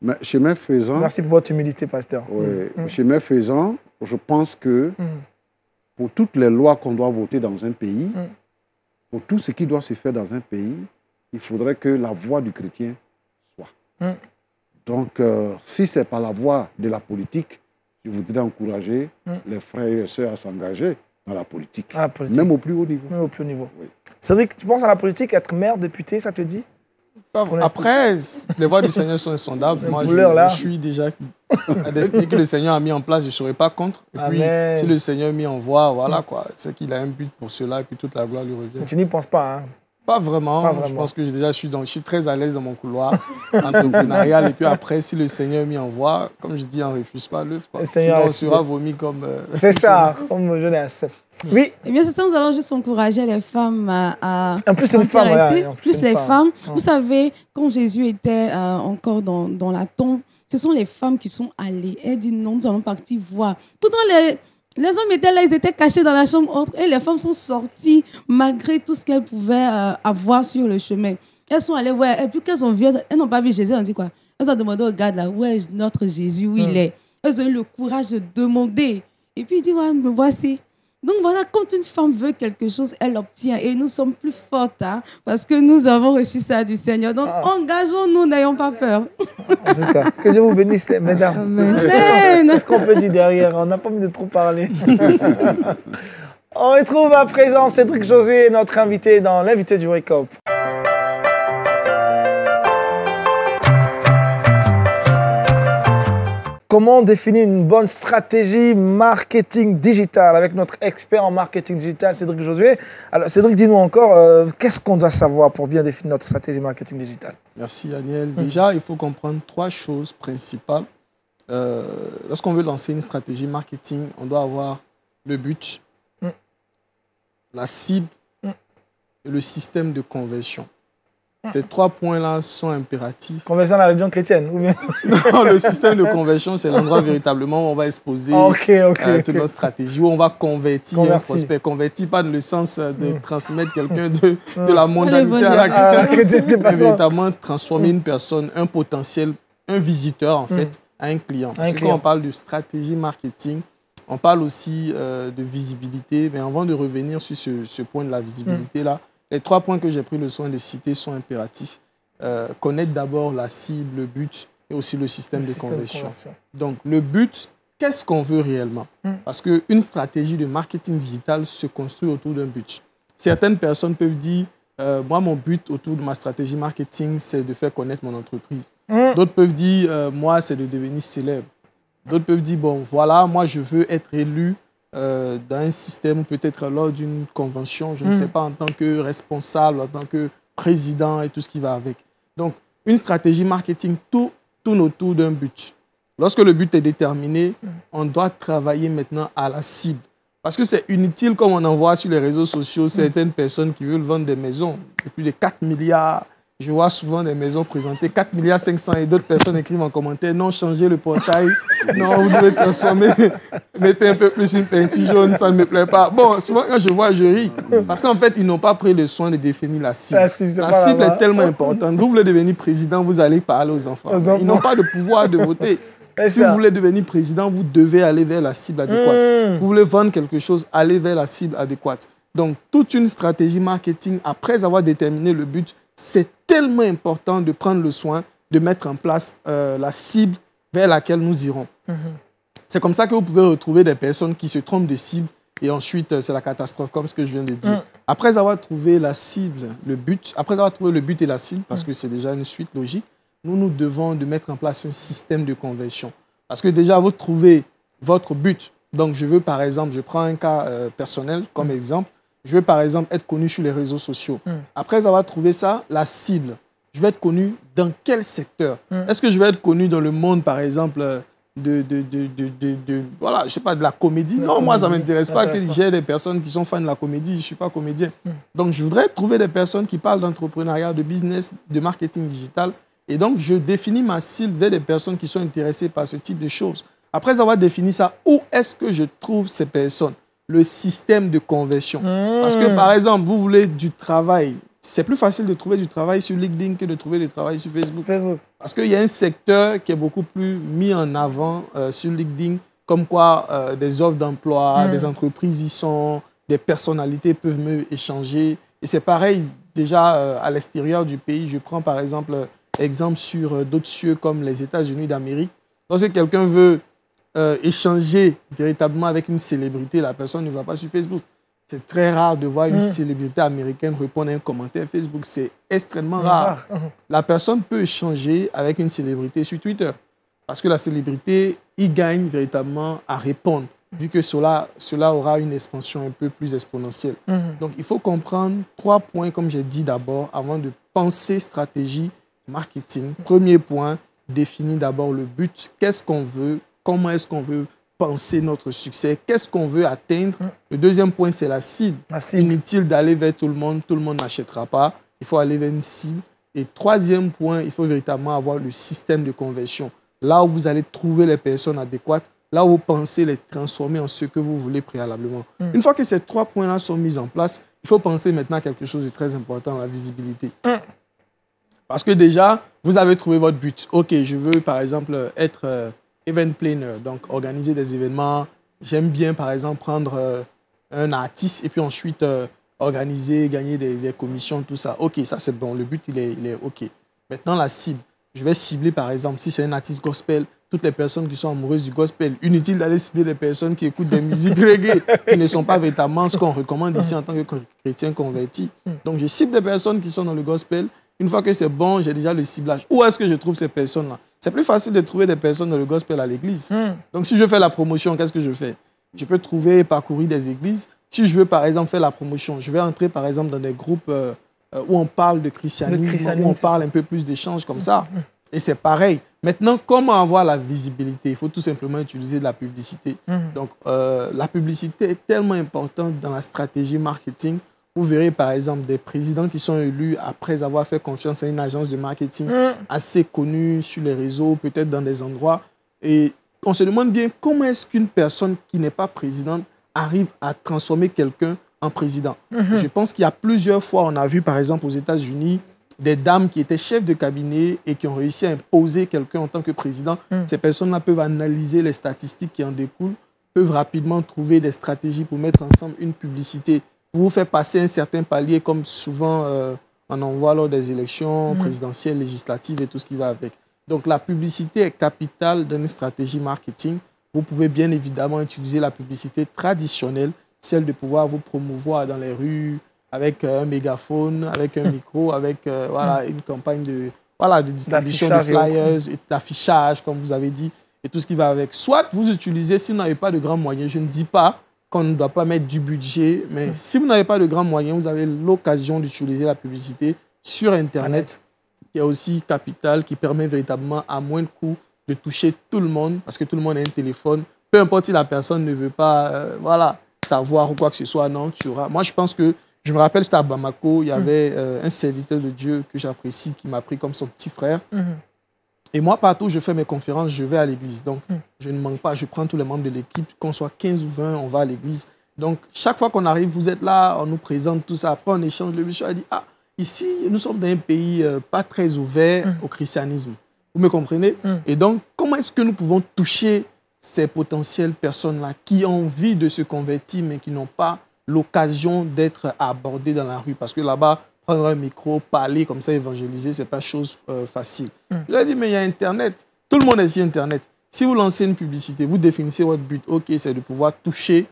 Mais chemin faisant... Merci pour votre humilité, pasteur. Chemin faisant, je pense que pour toutes les lois qu'on doit voter dans un pays, pour tout ce qui doit se faire dans un pays, il faudrait que la voix du chrétien soit. Donc, si ce n'est pas la voix de la politique, je voudrais encourager les frères et les sœurs à s'engager dans la politique. Même au plus haut niveau. Même au plus haut niveau. Oui. Cédric, tu penses à la politique, être maire, député, ça te dit? Après, les voix du Seigneur sont insondables. Moi, je suis déjà la destinée que le Seigneur a mis en place, je ne serai pas contre. Et puis, si le Seigneur m'y envoie, voilà quoi. C'est qu'il a un but pour cela et puis toute la gloire lui revient. Mais tu n'y penses pas, hein? Pas vraiment. Je pense que déjà, je suis très à l'aise dans mon couloir entrepreneurial. Et puis après, si le Seigneur m'y envoie, comme je dis, on ne refuse pas l'œuvre. Sinon, on sera vomi comme... C'est ça, comme jeunesse. Oui. Eh bien, c'est ça, nous allons juste encourager les femmes à en plus, c'est une femme. Voilà, plus les femmes. Vous savez, quand Jésus était encore dans la tombe, ce sont les femmes qui sont allées. Elle dit non, nous allons partir voir. Pourtant, les hommes étaient là, ils étaient cachés dans la chambre autre et les femmes sont sorties malgré tout ce qu'elles pouvaient avoir sur le chemin. Elles sont allées voir et puis qu'elles ont vu, elles n'ont pas vu Jésus, on dit quoi? Elles ont demandé au gars là, où est notre Jésus, où il est? Elles ont eu le courage de demander. Et puis il dit, ouais, me voici. Donc voilà, quand une femme veut quelque chose, elle l'obtient. Et nous sommes plus fortes, hein, parce que nous avons reçu ça du Seigneur. Donc engageons-nous, n'ayons pas peur. En tout cas, que Dieu vous bénisse, mesdames. Amen. C'est ce qu'on peut dire derrière. On n'a pas envie de trop parler. On retrouve à présent Cédric Josué, notre invité dans l'invité du Wake Up. Comment définir une bonne stratégie marketing digital avec notre expert en marketing digital, Cédric Josué. Alors, Cédric, dis-nous encore, qu'est-ce qu'on doit savoir pour bien définir notre stratégie marketing digital? Merci, Daniel. Déjà, il faut comprendre 3 choses principales. Lorsqu'on veut lancer une stratégie marketing, on doit avoir le but, la cible et le système de conversion. Ces 3 points-là sont impératifs. Conversion dans la religion chrétienne ou bien? Non, le système de conversion, c'est l'endroit véritablement où on va exposer toute notre stratégie, où on va convertir un prospect. Convertir pas dans le sens de transmettre quelqu'un de la mondanité à la chrétienne, mais véritablement transformer une personne, un potentiel, un visiteur en fait, à un client. Parce que quand on parle de stratégie marketing, on parle aussi de visibilité, mais avant de revenir sur ce point de la visibilité-là, les 3 points que j'ai pris le soin de citer sont impératifs. Connaître d'abord la cible, le but et aussi le système de conversion. Donc, le but, qu'est-ce qu'on veut réellement? Parce qu'une stratégie de marketing digital se construit autour d'un but. certaines personnes peuvent dire, moi, mon but autour de ma stratégie marketing, c'est de faire connaître mon entreprise. D'autres peuvent dire, moi, c'est de devenir célèbre. D'autres peuvent dire, bon, voilà, moi, je veux être élu dans un système, peut-être lors d'une convention, je ne sais pas, en tant que responsable, en tant que président et tout ce qui va avec. Donc, une stratégie marketing tourne autour d'un but. Lorsque le but est déterminé, on doit travailler maintenant à la cible. Parce que c'est inutile, comme on en voit sur les réseaux sociaux, certaines personnes qui veulent vendre des maisons de plus de 4 milliards. Je vois souvent des maisons présentées 4 milliards 500 et d'autres personnes écrivent en commentaire, non, changez le portail, non, vous devez transformer, mettez un peu plus une peinture jaune, ça ne me plaît pas. Bon, souvent quand je vois, je ris. Parce qu'en fait, ils n'ont pas pris le soin de définir la cible. La cible est tellement importante. Vous voulez devenir président, vous allez parler aux enfants. Ils n'ont pas de pouvoir de voter. Si vous voulez devenir président, vous devez aller vers la cible adéquate. Vous voulez vendre quelque chose, allez vers la cible adéquate. Donc, toute une stratégie marketing, après avoir déterminé le but, c'est tellement important de prendre le soin de mettre en place la cible vers laquelle nous irons. C'est comme ça que vous pouvez retrouver des personnes qui se trompent de cible et ensuite, c'est la catastrophe, comme ce que je viens de dire. Après avoir trouvé la cible, le but, après avoir trouvé le but et la cible, parce que c'est déjà une suite logique, nous devons de mettre en place un système de conversion. Parce que déjà, vous trouvez votre but. Donc, je veux, par exemple, je prends un cas personnel comme exemple. Je veux, par exemple, être connu sur les réseaux sociaux. Après avoir trouvé ça, la cible, je vais être connu dans quel secteur? Est-ce que je vais être connu dans le monde, par exemple, voilà, je sais pas, de la comédie? Non, moi, ça ne m'intéresse pas que j'ai des personnes qui sont fans de la comédie. Je ne suis pas comédien. Donc, je voudrais trouver des personnes qui parlent d'entrepreneuriat, de business, de marketing digital. Et donc, je définis ma cible vers des personnes qui sont intéressées par ce type de choses. Après avoir défini ça, où est-ce que je trouve ces personnes? Le système de conversion. Parce que, par exemple, vous voulez du travail. C'est plus facile de trouver du travail sur LinkedIn que de trouver du travail sur Facebook. Parce qu'il y a un secteur qui est beaucoup plus mis en avant sur LinkedIn, comme quoi des offres d'emploi, des entreprises y sont, des personnalités peuvent mieux échanger. Et c'est pareil, déjà à l'extérieur du pays. Je prends, par exemple, exemple sur d'autres cieux comme les États-Unis d'Amérique. Lorsque quelqu'un veut échanger véritablement avec une célébrité, la personne ne va pas sur Facebook. C'est très rare de voir une célébrité américaine répondre à un commentaire Facebook. C'est extrêmement rare. La personne peut échanger avec une célébrité sur Twitter. Parce que la célébrité y gagne véritablement à répondre, vu que cela aura une expansion un peu plus exponentielle. Donc, il faut comprendre 3 points, comme j'ai dit d'abord, avant de penser stratégie marketing. Premier point, définir d'abord le but. Qu'est-ce qu'on veut? Comment est-ce qu'on veut penser notre succès? Qu'est-ce qu'on veut atteindre? Le deuxième point, c'est la cible. Inutile d'aller vers tout le monde n'achètera pas. Il faut aller vers une cible. Et troisième point, il faut véritablement avoir le système de conversion. Là où vous allez trouver les personnes adéquates, là où vous pensez les transformer en ce que vous voulez préalablement. Une fois que ces 3 points-là sont mis en place, il faut penser maintenant à quelque chose de très important, la visibilité. Parce que déjà, vous avez trouvé votre but. OK, je veux par exemple être event planner, donc organiser des événements. J'aime bien par exemple prendre un artiste et puis ensuite organiser, gagner des commissions, tout ça. OK, ça c'est bon, le but il est OK. Maintenant la cible. Je vais cibler par exemple, si c'est un artiste gospel, toutes les personnes qui sont amoureuses du gospel. Inutile d'aller cibler des personnes qui écoutent des musiques reggae, qui ne sont pas véritablement ce qu'on recommande ici en tant que chrétien converti. Donc je cible des personnes qui sont dans le gospel. Une fois que c'est bon, j'ai déjà le ciblage. Où est-ce que je trouve ces personnes-là? C'est plus facile de trouver des personnes dans le gospel à l'église. Donc, si je fais la promotion, qu'est-ce que je fais? Je peux trouver et parcourir des églises. Si je veux, par exemple, faire la promotion, je vais entrer, par exemple, dans des groupes où on parle de christianisme, où on parle un peu plus d'échanges comme ça. Et c'est pareil. Maintenant, comment avoir la visibilité? Il faut tout simplement utiliser de la publicité. Donc, la publicité est tellement importante dans la stratégie marketing. Vous verrez par exemple des présidents qui sont élus après avoir fait confiance à une agence de marketing assez connue sur les réseaux, peut-être dans des endroits. Et on se demande bien comment est-ce qu'une personne qui n'est pas présidente arrive à transformer quelqu'un en président. Je pense qu'il y a plusieurs fois, on a vu par exemple aux États-Unis, des dames qui étaient chefs de cabinet et qui ont réussi à imposer quelqu'un en tant que président. Ces personnes-là peuvent analyser les statistiques qui en découlent, peuvent rapidement trouver des stratégies pour mettre ensemble une publicité pour vous faire passer un certain palier, comme souvent on en voit lors des élections présidentielles, législatives et tout ce qui va avec. Donc la publicité est capitale dans une stratégie marketing. Vous pouvez bien évidemment utiliser la publicité traditionnelle, celle de pouvoir vous promouvoir dans les rues, avec un mégaphone, avec un micro, avec voilà, une campagne de distribution de flyers, et d'affichage, comme vous avez dit, et tout ce qui va avec. Soit vous utilisez, si vous n'avez pas de grands moyens, je ne dis pas qu'on ne doit pas mettre du budget, mais si vous n'avez pas de grands moyens, vous avez l'occasion d'utiliser la publicité sur Internet, qui est aussi capital, qui permet véritablement à moins de coûts de toucher tout le monde, parce que tout le monde a un téléphone. Peu importe si la personne ne veut pas voilà, t'avoir ou quoi que ce soit, non, tu auras. Moi, je pense que, je me rappelle, j'étais à Bamako, il y avait un serviteur de Dieu que j'apprécie, qui m'a pris comme son petit frère. Et moi, partout où je fais mes conférences, je vais à l'église. Donc, je ne manque pas, je prends tous les membres de l'équipe, qu'on soit 15 ou 20, on va à l'église. Donc, chaque fois qu'on arrive, vous êtes là, on nous présente tout ça. Après, on échange. Le monsieur a dit, ah, ici, nous sommes dans un pays pas très ouvert au christianisme. Vous me comprenez? Et donc, comment est-ce que nous pouvons toucher ces potentielles personnes-là qui ont envie de se convertir, mais qui n'ont pas l'occasion d'être abordées dans la rue? Parce que là-bas, prendre un micro, parler comme ça, évangéliser, ce n'est pas chose facile. Je lui ai dit, mais il y a Internet. Tout le monde est sur Internet. Si vous lancez une publicité, vous définissez votre but. OK, c'est de pouvoir toucher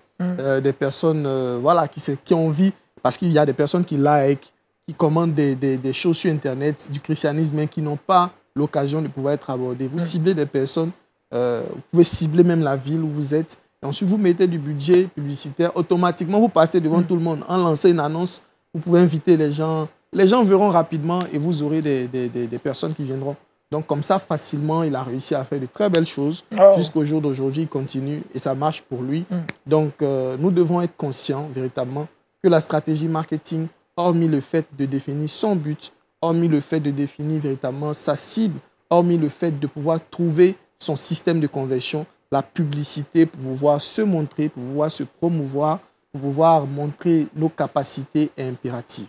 des personnes voilà, qui ont envie, parce qu'il y a des personnes qui like, qui commandent des choses sur Internet, du christianisme, mais qui n'ont pas l'occasion de pouvoir être abordées. Vous ciblez des personnes, vous pouvez cibler même la ville où vous êtes. Et ensuite, vous mettez du budget publicitaire. Automatiquement, vous passez devant tout le monde. En lançant une annonce, vous pouvez inviter les gens. Les gens verront rapidement et vous aurez des personnes qui viendront. Donc, comme ça, facilement, il a réussi à faire de très belles choses. Jusqu'au jour d'aujourd'hui, il continue et ça marche pour lui. Donc, nous devons être conscients, véritablement, que la stratégie marketing, hormis le fait de définir son but, hormis le fait de définir véritablement sa cible, hormis le fait de pouvoir trouver son système de conversion, la publicité pour pouvoir se montrer, pour pouvoir se promouvoir, pour pouvoir montrer nos capacités est impérative.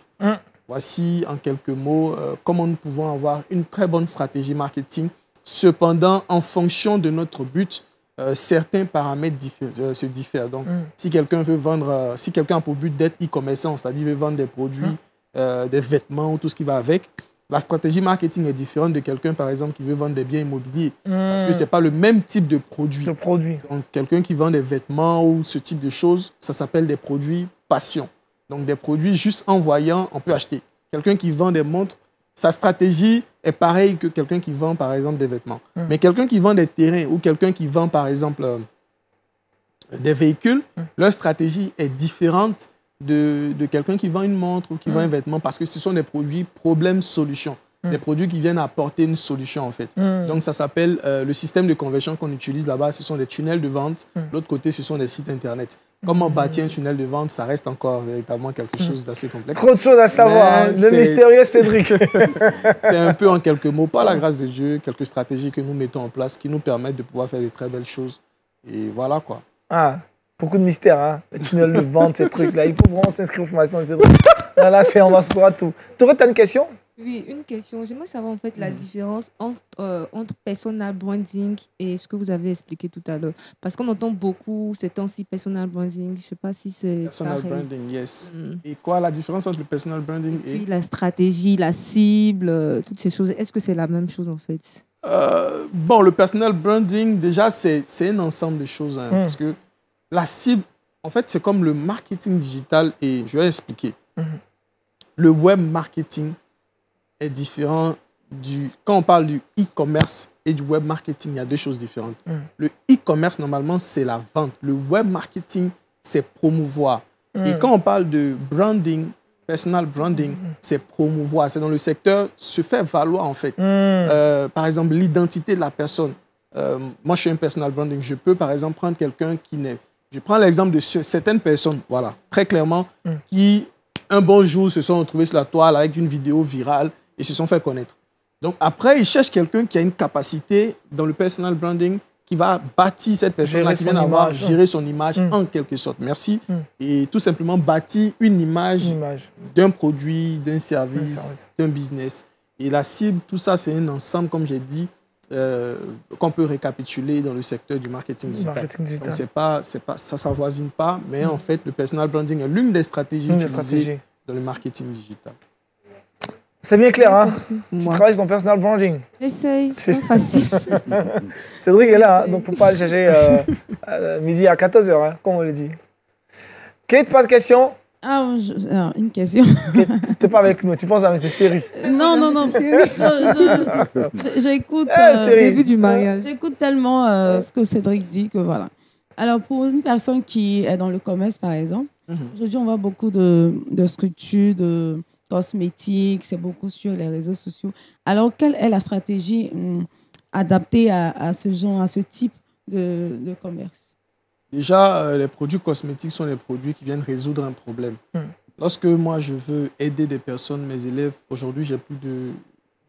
Voici en quelques mots comment nous pouvons avoir une très bonne stratégie marketing. Cependant, en fonction de notre but, certains paramètres se diffèrent. Donc, si quelqu'un veut vendre, si quelqu'un a pour but d'être e-commerçant, c'est-à-dire veut vendre des produits, des vêtements ou tout ce qui va avec, la stratégie marketing est différente de quelqu'un, par exemple, qui veut vendre des biens immobiliers. Parce que ce n'est pas le même type de produit. Donc, quelqu'un qui vend des vêtements ou ce type de choses, ça s'appelle des produits passion. Donc, des produits juste en voyant, on peut acheter. Quelqu'un qui vend des montres, sa stratégie est pareille que quelqu'un qui vend, par exemple, des vêtements. Mais quelqu'un qui vend des terrains ou quelqu'un qui vend, par exemple, des véhicules, leur stratégie est différente de quelqu'un qui vend une montre ou qui vend un vêtement, parce que ce sont des produits problème-solution. Des produits qui viennent apporter une solution, en fait. Donc, ça s'appelle le système de conversion qu'on utilise là-bas. Ce sont des tunnels de vente. L'autre côté, ce sont des sites Internet. Comment bâtir un tunnel de vente, ça reste encore véritablement quelque chose d'assez complexe. Trop de choses à savoir. Le mystérieux Cédric. C'est un peu en quelques mots, par la grâce de Dieu, quelques stratégies que nous mettons en place qui nous permettent de pouvoir faire de très belles choses. Et voilà, quoi. Ah, beaucoup de mystères, hein. Le tunnel de vente, ces trucs-là. Il faut vraiment s'inscrire aux formations. Là, on va se voir tout. Tourette, tu as une question? Oui, une question. J'aimerais savoir en fait la différence entre personal branding et ce que vous avez expliqué tout à l'heure. Parce qu'on entend beaucoup ces temps-ci personal branding. Je ne sais pas si c'est personal branding, yes. Et quoi la différence entre le personal branding et puis la stratégie, la cible, toutes ces choses. Est-ce que c'est la même chose en fait? Bon, le personal branding, déjà, c'est un ensemble de choses. Hein, parce que la cible, en fait, c'est comme le marketing digital. Et je vais expliquer. Le web marketing est différent quand on parle du e-commerce et du web marketing, il y a deux choses différentes. Le e-commerce, normalement, c'est la vente. Le web marketing, c'est promouvoir. Et quand on parle de branding, personal branding, c'est promouvoir. C'est dans le secteur se faire valoir, en fait. Par exemple, l'identité de la personne. Moi, je suis un personal branding. Je peux, par exemple, prendre quelqu'un qui n'est... Je prends l'exemple de certaines personnes, voilà, très clairement, qui, un bon jour, se sont retrouvés sur la toile avec une vidéo virale et se sont fait connaître. Donc après, ils cherchent quelqu'un qui a une capacité dans le personal branding qui va bâtir cette personne-là, qui vient d'avoir géré son image en quelque sorte. Merci. Et tout simplement bâtir une image d'un produit, d'un service, d'un business. Et la cible, tout ça, c'est un ensemble, comme j'ai dit, qu'on peut récapituler dans le secteur du marketing digital. Donc, ça ne s'avoisine pas, mais en fait, le personal branding est l'une des stratégies utilisées dans le marketing digital. C'est bien clair, hein? Tu travailles sur ton personal branding. J'essaye, c'est pas facile. Cédric est là, hein, donc il ne faut pas aller chercher midi à 14h, hein, comme on le dit. Kate, pas de questions? Une question. Tu n'es pas avec nous, tu penses à M. Seri. Non. J'écoute. Début du mariage. J'écoute tellement ce que Cédric dit que voilà. Alors, pour une personne qui est dans le commerce, par exemple, aujourd'hui, on voit beaucoup de structures, de cosmétiques, c'est beaucoup sur les réseaux sociaux. Alors, quelle est la stratégie adaptée à ce genre, à ce type de commerce? Déjà, les produits cosmétiques sont les produits qui viennent résoudre un problème. Lorsque moi, je veux aider des personnes, mes élèves, aujourd'hui, j'ai plus de...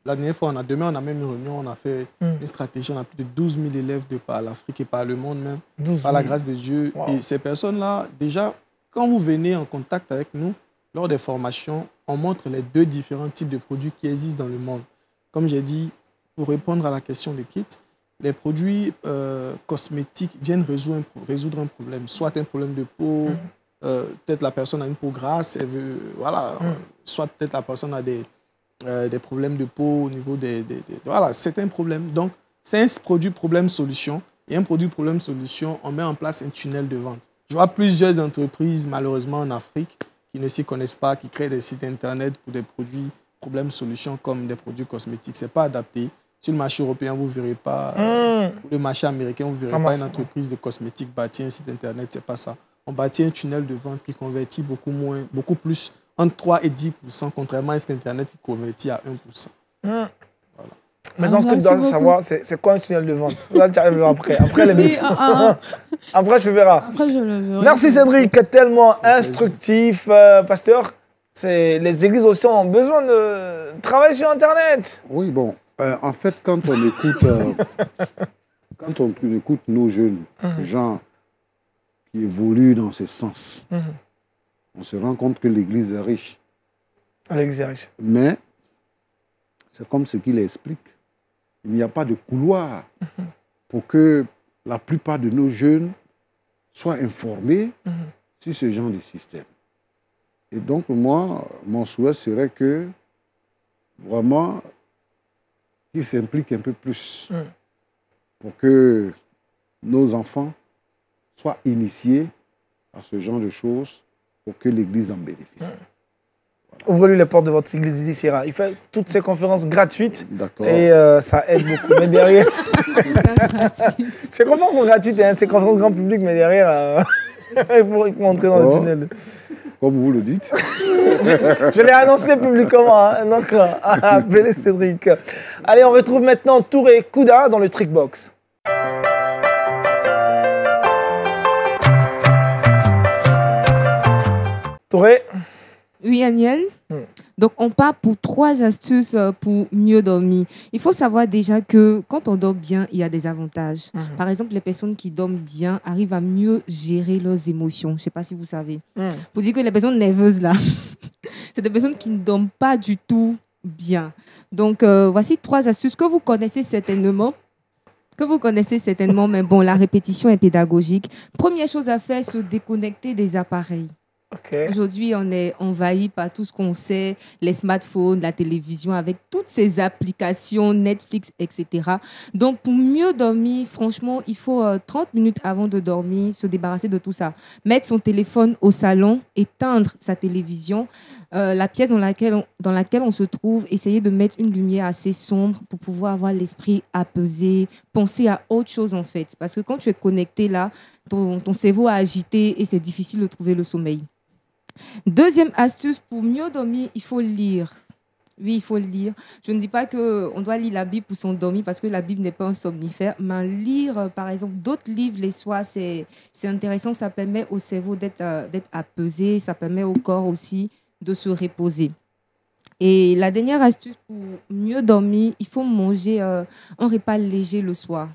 La dernière fois, demain, on a même une réunion, on a fait une stratégie, on a plus de 12 000 élèves de par l'Afrique et par le monde même, par la grâce de Dieu. Wow. Et ces personnes-là, déjà, quand vous venez en contact avec nous, lors des formations, on montre les 2 différents types de produits qui existent dans le monde. Comme j'ai dit, pour répondre à la question de Kit, les produits cosmétiques viennent résoudre un problème, soit un problème de peau, peut-être la personne a une peau grasse, elle veut, voilà, soit peut-être la personne a des problèmes de peau au niveau voilà, c'est un problème. Donc, c'est un produit problème-solution. Et un produit problème-solution, on met en place un tunnel de vente. Je vois plusieurs entreprises, malheureusement en Afrique, qui ne s'y connaissent pas, qui créent des sites Internet pour des produits problème-solution comme des produits cosmétiques. Ce n'est pas adapté. Sur le marché européen, vous ne verrez pas. Pour le marché américain, vous ne verrez pas une entreprise de cosmétiques bâtir un site Internet. Ce n'est pas ça. On bâtit un tunnel de vente qui convertit beaucoup plus, entre 3 et 10%, contrairement à un site Internet qui convertit à 1%. Voilà. Maintenant, ce que tu dois savoir, c'est quoi un tunnel de vente? Là, tu arrives après. Après l'émission. Après, je verrai. Après, je le verrai. Merci Cédric, tellement instructif. Pasteur, les églises aussi ont besoin de travailler sur Internet. Oui, bon. En fait, quand on écoute nos jeunes gens qui évoluent dans ce sens, on se rend compte que l'Église est riche. L'Église est riche. Mais c'est comme ce qu'il explique. Il n'y a pas de couloir pour que la plupart de nos jeunes soient informés sur ce genre de système. Et donc, moi, mon souhait serait que vraiment qu'ils s'impliquent un peu plus pour que nos enfants soient initiés à ce genre de choses pour que l'Église en bénéficie. Ouvrez-lui les portes de votre église, il dira. Il fait toutes ces conférences gratuites. D'accord. Et ça aide beaucoup. Mais derrière. Ces conférences sont gratuites, hein, ces conférences grand public, mais derrière, il faut entrer dans le tunnel. Comme vous le dites. Je l'ai annoncé publiquement, hein, donc appelez Cédric. Allez, on retrouve maintenant Touré Kouda dans le Trickbox. Touré. Oui, Aniel. Donc, on part pour 3 astuces pour mieux dormir. Il faut savoir déjà que quand on dort bien, il y a des avantages. Par exemple, les personnes qui dorment bien arrivent à mieux gérer leurs émotions. Je ne sais pas si vous savez. Pour dire que les personnes nerveuses, là, c'est des personnes qui ne dorment pas du tout bien. Donc, voici 3 astuces que vous connaissez certainement. Mais bon, la répétition est pédagogique. Première chose à faire, se déconnecter des appareils. Okay. Aujourd'hui, on est envahi par tout ce qu'on sait, les smartphones, la télévision, avec toutes ces applications, Netflix, etc. Donc, pour mieux dormir, franchement, il faut 30 minutes avant de dormir, se débarrasser de tout ça. Mettre son téléphone au salon, éteindre sa télévision, la pièce dans laquelle on se trouve, essayer de mettre une lumière assez sombre pour pouvoir avoir l'esprit apaisé, penser à autre chose en fait. Parce que quand tu es connecté là, ton cerveau est agité et c'est difficile de trouver le sommeil. Deuxième astuce, pour mieux dormir, il faut lire. Oui, il faut lire. Je ne dis pas qu'on doit lire la Bible pour s'endormir parce que la Bible n'est pas un somnifère, mais lire, par exemple, d'autres livres les soirs, c'est intéressant. Ça permet au cerveau d'être apaisé, ça permet au corps aussi de se reposer. Et la dernière astuce, pour mieux dormir, il faut manger un repas léger le soir.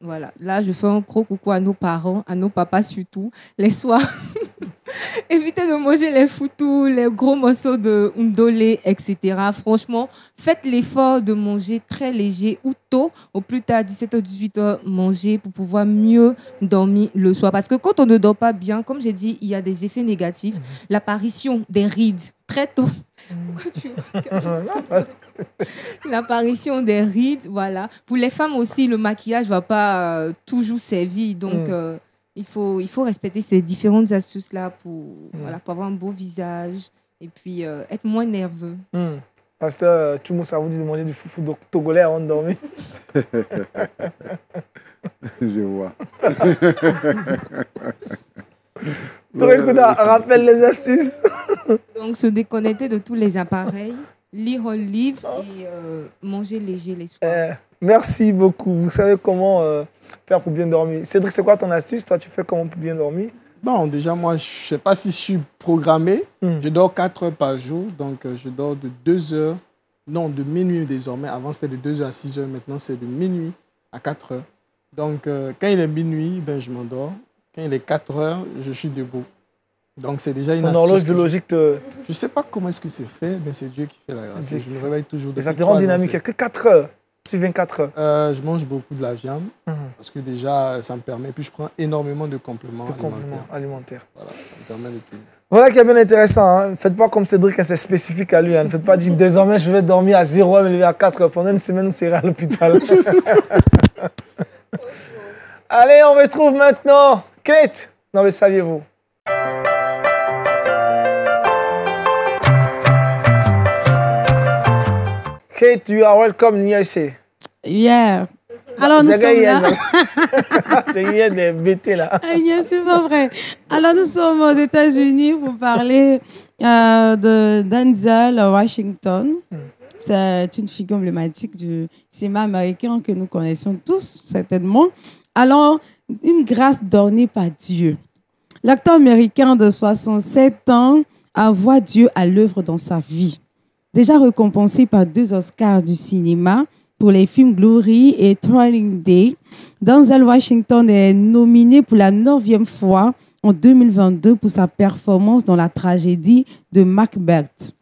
Voilà, là, je fais un gros coucou à nos parents, à nos papas surtout, les soirs. Évitez de manger les foutous, les gros morceaux de ndolé, etc. Franchement, faites l'effort de manger très léger ou tôt, au plus tard 17h, 18h, manger pour pouvoir mieux dormir le soir. Parce que quand on ne dort pas bien, comme j'ai dit, il y a des effets négatifs. L'apparition des rides très tôt. Pourquoi tu l'apparition des rides, voilà. Pour les femmes aussi, le maquillage ne va pas toujours servir. Donc, il faut respecter ces différentes astuces-là pour, voilà, pour avoir un beau visage et puis être moins nerveux. Pasteur Tchoumo, ça vous dit de manger du foufou togolais avant de dormir? Je vois. Torekouda, rappelle les astuces. Donc, se déconnecter de tous les appareils, lire un livre et manger léger les soirs. Merci beaucoup. Vous savez comment faire pour bien dormir. Cédric, c'est quoi ton astuce? Toi, tu fais comment pour bien dormir? Bon, déjà, moi, je ne sais pas si je suis programmé. Je dors 4 heures par jour. Donc, je dors de 2 heures. Non, de minuit désormais. Avant, c'était de 2 heures à 6 heures. Maintenant, c'est de minuit à 4 heures. Donc, quand il est minuit, ben, je m'endors. Quand il est 4 heures, je suis debout. Donc, c'est déjà une astuce. Ton horloge biologique te... Je ne sais pas comment est-ce que c'est fait, mais c'est Dieu qui fait la grâce. Je me réveille toujours. Et ça te rend dynamique. Que 4 heures. Tu viens 4 heures. Je mange beaucoup de la viande parce que déjà, ça me permet. Puis je prends énormément de compléments alimentaires. Voilà, ça me permet de tout. Voilà qui est bien intéressant. Hein. Faites pas comme Cédric, c'est spécifique à lui. Hein. Ne faites pas dire désormais je vais dormir à 0 heure, me lever à 4 heures. Pendant une semaine, vous serez à l'hôpital. Allez, on retrouve maintenant Kate dans le Saviez-vous. Kate, you are welcome in USA. Yeah. Alors nous sommes là. C'est hier des BT là. C'est pas vrai. Alors nous sommes aux États-Unis pour parler de Denzel Washington. C'est une figure emblématique du cinéma américain que nous connaissons tous certainement. Alors, une grâce donnée par Dieu. L'acteur américain de 67 ans voit Dieu à l'œuvre dans sa vie. Déjà récompensé par 2 Oscars du cinéma pour les films Glory et Training Day, Denzel Washington est nominé pour la 9e fois en 2022 pour sa performance dans la tragédie de Macbeth.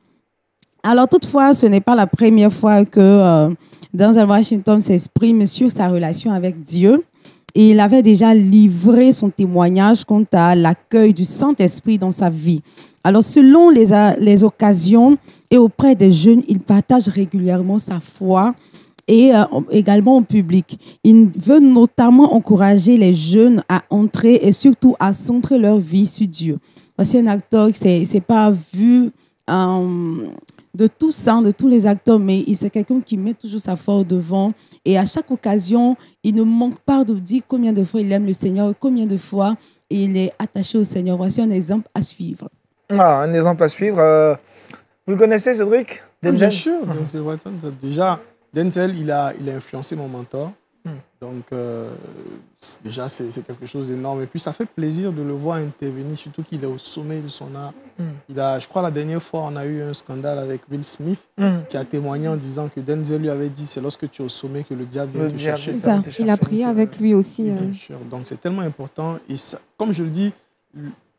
Alors toutefois, ce n'est pas la première fois que Denzel Washington s'exprime sur sa relation avec Dieu. Et il avait déjà livré son témoignage quant à l'accueil du Saint-Esprit dans sa vie. Alors, selon les occasions et auprès des jeunes, il partage régulièrement sa foi et également en public. Il veut notamment encourager les jeunes à entrer et surtout à centrer leur vie sur Dieu. Voici un acteur qui n'est pas vu de tous, de tous les acteurs, mais c'est quelqu'un qui met toujours sa foi au devant. Et à chaque occasion, il ne manque pas de dire combien de fois il aime le Seigneur, combien de fois il est attaché au Seigneur. Voici un exemple à suivre. Ah, un exemple à suivre. Vous le connaissez, Cédric? Bien sûr, Denzel Washington. Déjà, Denzel, il a influencé mon mentor. Donc, déjà, c'est quelque chose d'énorme. Et puis, ça fait plaisir de le voir intervenir, surtout qu'il est au sommet de son art. Je crois la dernière fois, on a eu un scandale avec Will Smith qui a témoigné en disant que Denzel lui avait dit c'est lorsque tu es au sommet que le diable vient te chercher. Ça. Il a prié avec lui aussi. Bien sûr. Donc, c'est tellement important. Et ça, comme je le dis,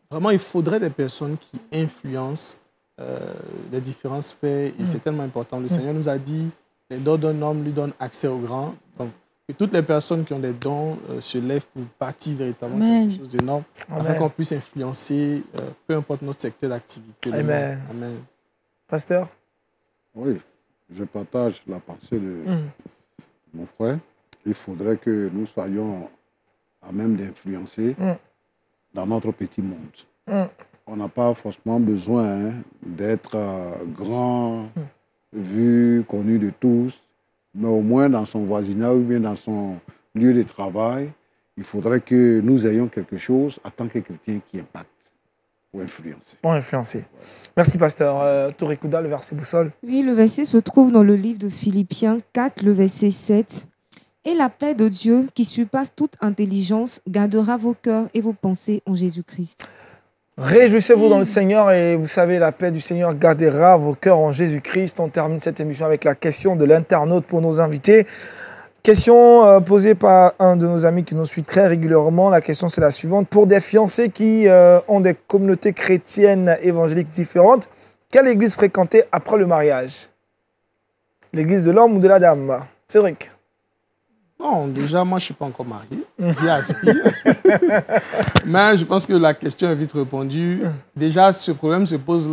vraiment, il faudrait des personnes qui influencent les différents aspects. Et c'est tellement important. Le Seigneur nous a dit les dons d'un homme lui donnent accès au grand. Donc, que toutes les personnes qui ont des dons se lèvent pour bâtir véritablement quelque chose d'énorme, afin qu'on puisse influencer peu importe notre secteur d'activité. Amen. Amen. Pasteur? Oui, je partage la pensée de mon frère. Il faudrait que nous soyons à même d'influencer dans notre petit monde. On n'a pas forcément besoin d'être grand, vu, connu de tous. Mais au moins dans son voisinage ou bien dans son lieu de travail, il faudrait que nous ayons quelque chose en tant que chrétiens qui impacte pour influencer. Pour influencer. Merci, pasteur. Torekouda, le verset boussole. Oui, le verset se trouve dans le livre de Philippiens 4, le verset 7. « Et la paix de Dieu, qui surpasse toute intelligence, gardera vos cœurs et vos pensées en Jésus-Christ. » Réjouissez-vous dans le Seigneur et vous savez, la paix du Seigneur gardera vos cœurs en Jésus-Christ. On termine cette émission avec la question de l'internaute pour nos invités. Question posée par un de nos amis qui nous suit très régulièrement. La question, c'est la suivante. Pour des fiancés qui ont des communautés chrétiennes évangéliques différentes, quelle église fréquenter après le mariage? L'église de l'homme ou de la dame? Cédric? Non, déjà, moi, je ne suis pas encore marié. J'y aspire. Mais je pense que la question est vite répondue. Déjà, ce problème se pose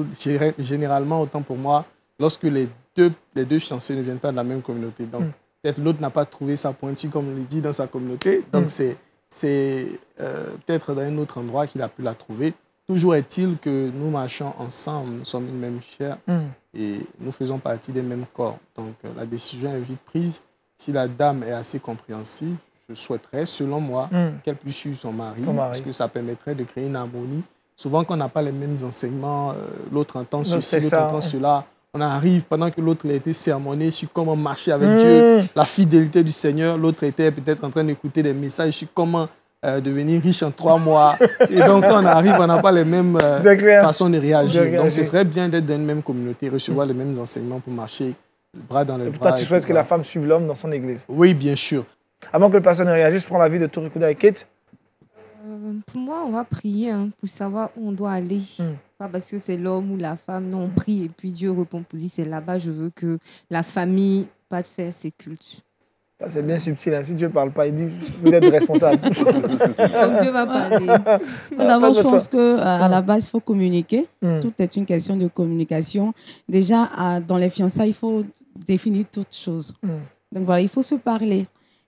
généralement, autant pour moi, lorsque les deux fiancés ne viennent pas de la même communauté. Donc, peut-être l'autre n'a pas trouvé sa pointure, comme on le dit, dans sa communauté. Donc, c'est c'est peut-être dans un autre endroit qu'il a pu la trouver. Toujours est-il que nous marchons ensemble, nous sommes une même chair et nous faisons partie des mêmes corps. Donc la décision est vite prise. Si la dame est assez compréhensive, je souhaiterais, selon moi, qu'elle puisse suivre son mari, parce que ça permettrait de créer une harmonie. Souvent, quand on n'a pas les mêmes enseignements, l'autre entend ceci, l'autre entend cela. On arrive pendant que l'autre a été sermonné sur comment marcher avec Dieu, la fidélité du Seigneur. L'autre était peut-être en train d'écouter des messages sur comment devenir riche en 3 mois. Et donc, quand on arrive, on n'a pas les mêmes façons de réagir. Donc, ce serait bien d'être dans une même communauté, recevoir les mêmes enseignements pour marcher bras dans les bras. Toi, tu souhaites que la femme suive l'homme dans son église? Oui, bien sûr. Avant que le pasteur ne réagisse, je prends l'avis de Torikuda et Kate. Pour moi, on va prier pour savoir où on doit aller. Pas parce que c'est l'homme ou la femme. Non, on prie et puis Dieu répond pour dire c'est là-bas, je veux que la famille, pas de faire ses cultes. C'est bien subtil. Hein. Si Dieu ne parle pas, il dit vous êtes responsable. Donc Dieu va parler. D'abord, je pense qu'à la base, il faut communiquer. Tout est une question de communication. Déjà, dans les fiançailles, il faut définir toutes choses. Donc voilà, il faut se parler.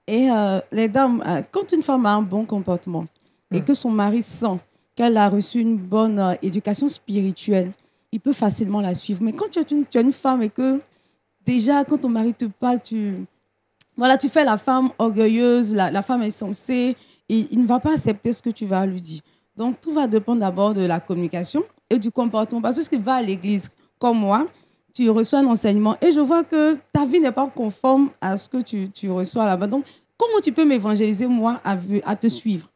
Et les dames, quand une femme a un bon comportement et que son mari sent qu'elle a reçu une bonne éducation spirituelle, il peut facilement la suivre. Mais quand tu es une femme et que déjà, quand ton mari te parle, tu fais la femme orgueilleuse, la femme insensée, et il ne va pas accepter ce que tu vas lui dire. Donc, tout va dépendre d'abord de la communication et du comportement. Parce que ce qui va à l'église, comme moi, tu reçois un enseignement et je vois que ta vie n'est pas conforme à ce que tu reçois là-bas. Donc, comment tu peux m'évangéliser, moi, à te suivre?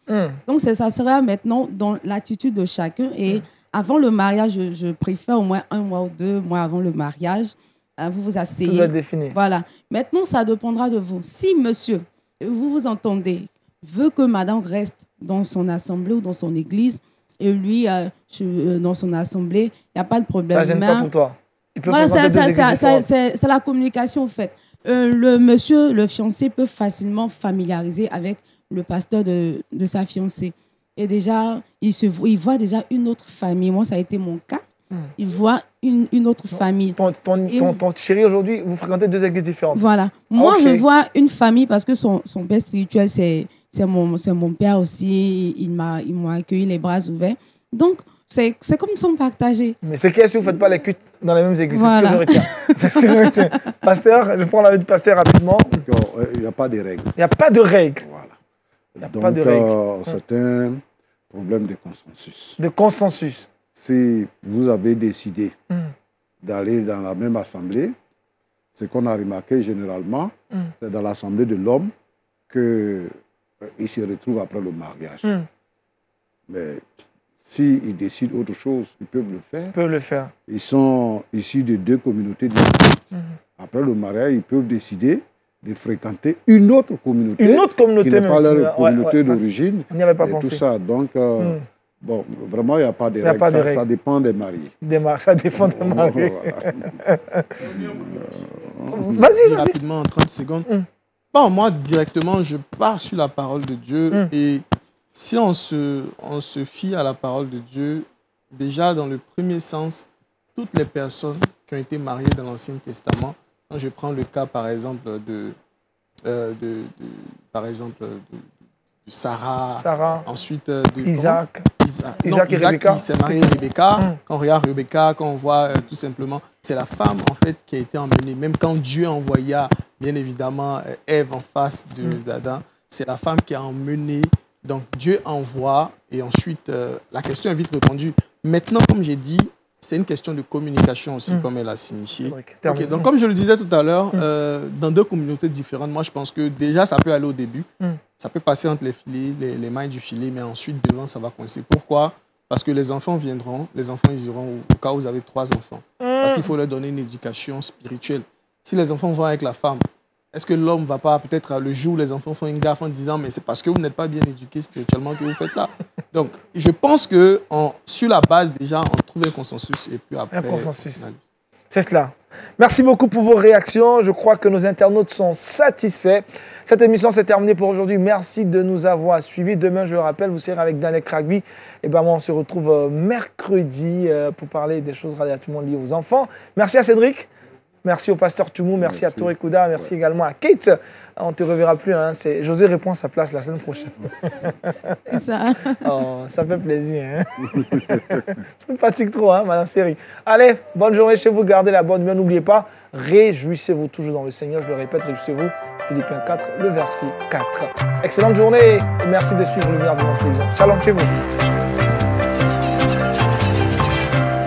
Donc, ça sera maintenant dans l'attitude de chacun. Et avant le mariage, je préfère au moins 1 mois ou 2 mois avant le mariage. Vous vous asseyez. Tout doit être défini. Voilà. Maintenant, ça dépendra de vous. Si monsieur, vous vous entendez, veut que madame reste dans son assemblée ou dans son église, et lui, dans son assemblée, il n'y a pas de problème. Ça ne gêne pas pour toi. Voilà, c'est la communication, en fait. Le monsieur, le fiancé, peut facilement familiariser avec le pasteur de sa fiancée. Et déjà, il voit déjà une autre famille. Moi, ça a été mon cas. Il voit une autre famille. Ton chéri, aujourd'hui, vous fréquentez 2 églises différentes. Voilà. Moi, je vois une famille parce que son père spirituel, c'est mon père aussi. Il m'a accueilli les bras ouverts. Donc, c'est comme ils sont partagés. Mais c'est clair si vous ne faites pas les cultes dans les mêmes églises. Voilà. C'est ce que je retiens. Pasteur, je prends l'avis du pasteur rapidement. Il n'y a pas de règles. Il n'y a pas de règles. Voilà. Il n'y a pas de règles. C'est un problème de consensus. De consensus. Si vous avez décidé d'aller dans la même assemblée, ce qu'on a remarqué généralement, c'est dans l'assemblée de l'homme qu'il se retrouve après le mariage. Mais s'ils décident autre chose, ils peuvent le faire. Ils peuvent le faire. Ils sont issus de 2 communautés différentes. Après le mariage, ils peuvent décider de fréquenter une autre communauté. Une autre communauté, qui n'est pas leur communauté d'origine. On n'y avait pas pensé. Tout ça. Donc, bon, vraiment, il n'y a pas de règles. Ça dépend des mariés. Ça dépend des mariés. Vas-y. Rapidement, en 30 secondes. Bon, moi, directement, je pars sur la parole de Dieu. Et si on se fie à la parole de Dieu, déjà, dans le premier sens, toutes les personnes qui ont été mariées dans l'Ancien Testament, quand je prends le cas, par exemple, de Sarah, ensuite de Isaac. Isaac qui s'est marié à Rebecca. Quand on regarde Rebecca, quand on voit tout simplement, c'est la femme en fait qui a été emmenée. Même quand Dieu envoya bien évidemment Ève en face d'Adam, c'est la femme qui a emmené. Donc Dieu envoie et ensuite la question est vite répondue. Maintenant, comme j'ai dit, c'est une question de communication aussi, comme elle a signifié. Okay, donc, comme je le disais tout à l'heure, dans 2 communautés différentes, moi, je pense que déjà, ça peut aller au début. Ça peut passer entre les filets, les mailles du filet, mais ensuite, devant, ça va coincer. Pourquoi? Parce que les enfants viendront, les enfants, ils iront au cas où vous avez 3 enfants. Parce qu'il faut leur donner une éducation spirituelle. Si les enfants vont avec la femme, est-ce que l'homme ne va pas, peut-être le jour où les enfants font une gaffe en disant « mais c'est parce que vous n'êtes pas bien éduqués spirituellement que vous faites ça ». Donc, je pense que sur la base, déjà, on trouve un consensus et puis après… Un consensus. C'est cela. Merci beaucoup pour vos réactions. Je crois que nos internautes sont satisfaits. Cette émission s'est terminée pour aujourd'hui. Merci de nous avoir suivis. Demain, je le rappelle, vous serez avec Daniel Kragby. Et moi, on se retrouve mercredi pour parler des choses relativement liées aux enfants. Merci à Cédric. Merci au pasteur Toumou, merci à Touré Kouda, merci également à Kate. On ne te reverra plus, hein. José répond à sa place la semaine prochaine. C'est ça. Oh, ça fait plaisir. Hein. Ça me fatigue trop, hein, Madame Seri. Allez, bonne journée chez vous, gardez la bonne humeur. N'oubliez pas, réjouissez-vous toujours dans le Seigneur. Je le répète, réjouissez-vous. Philippiens 4, le verset 4. Excellente journée et merci de suivre Lumière de mon télévision. Shalom chez vous.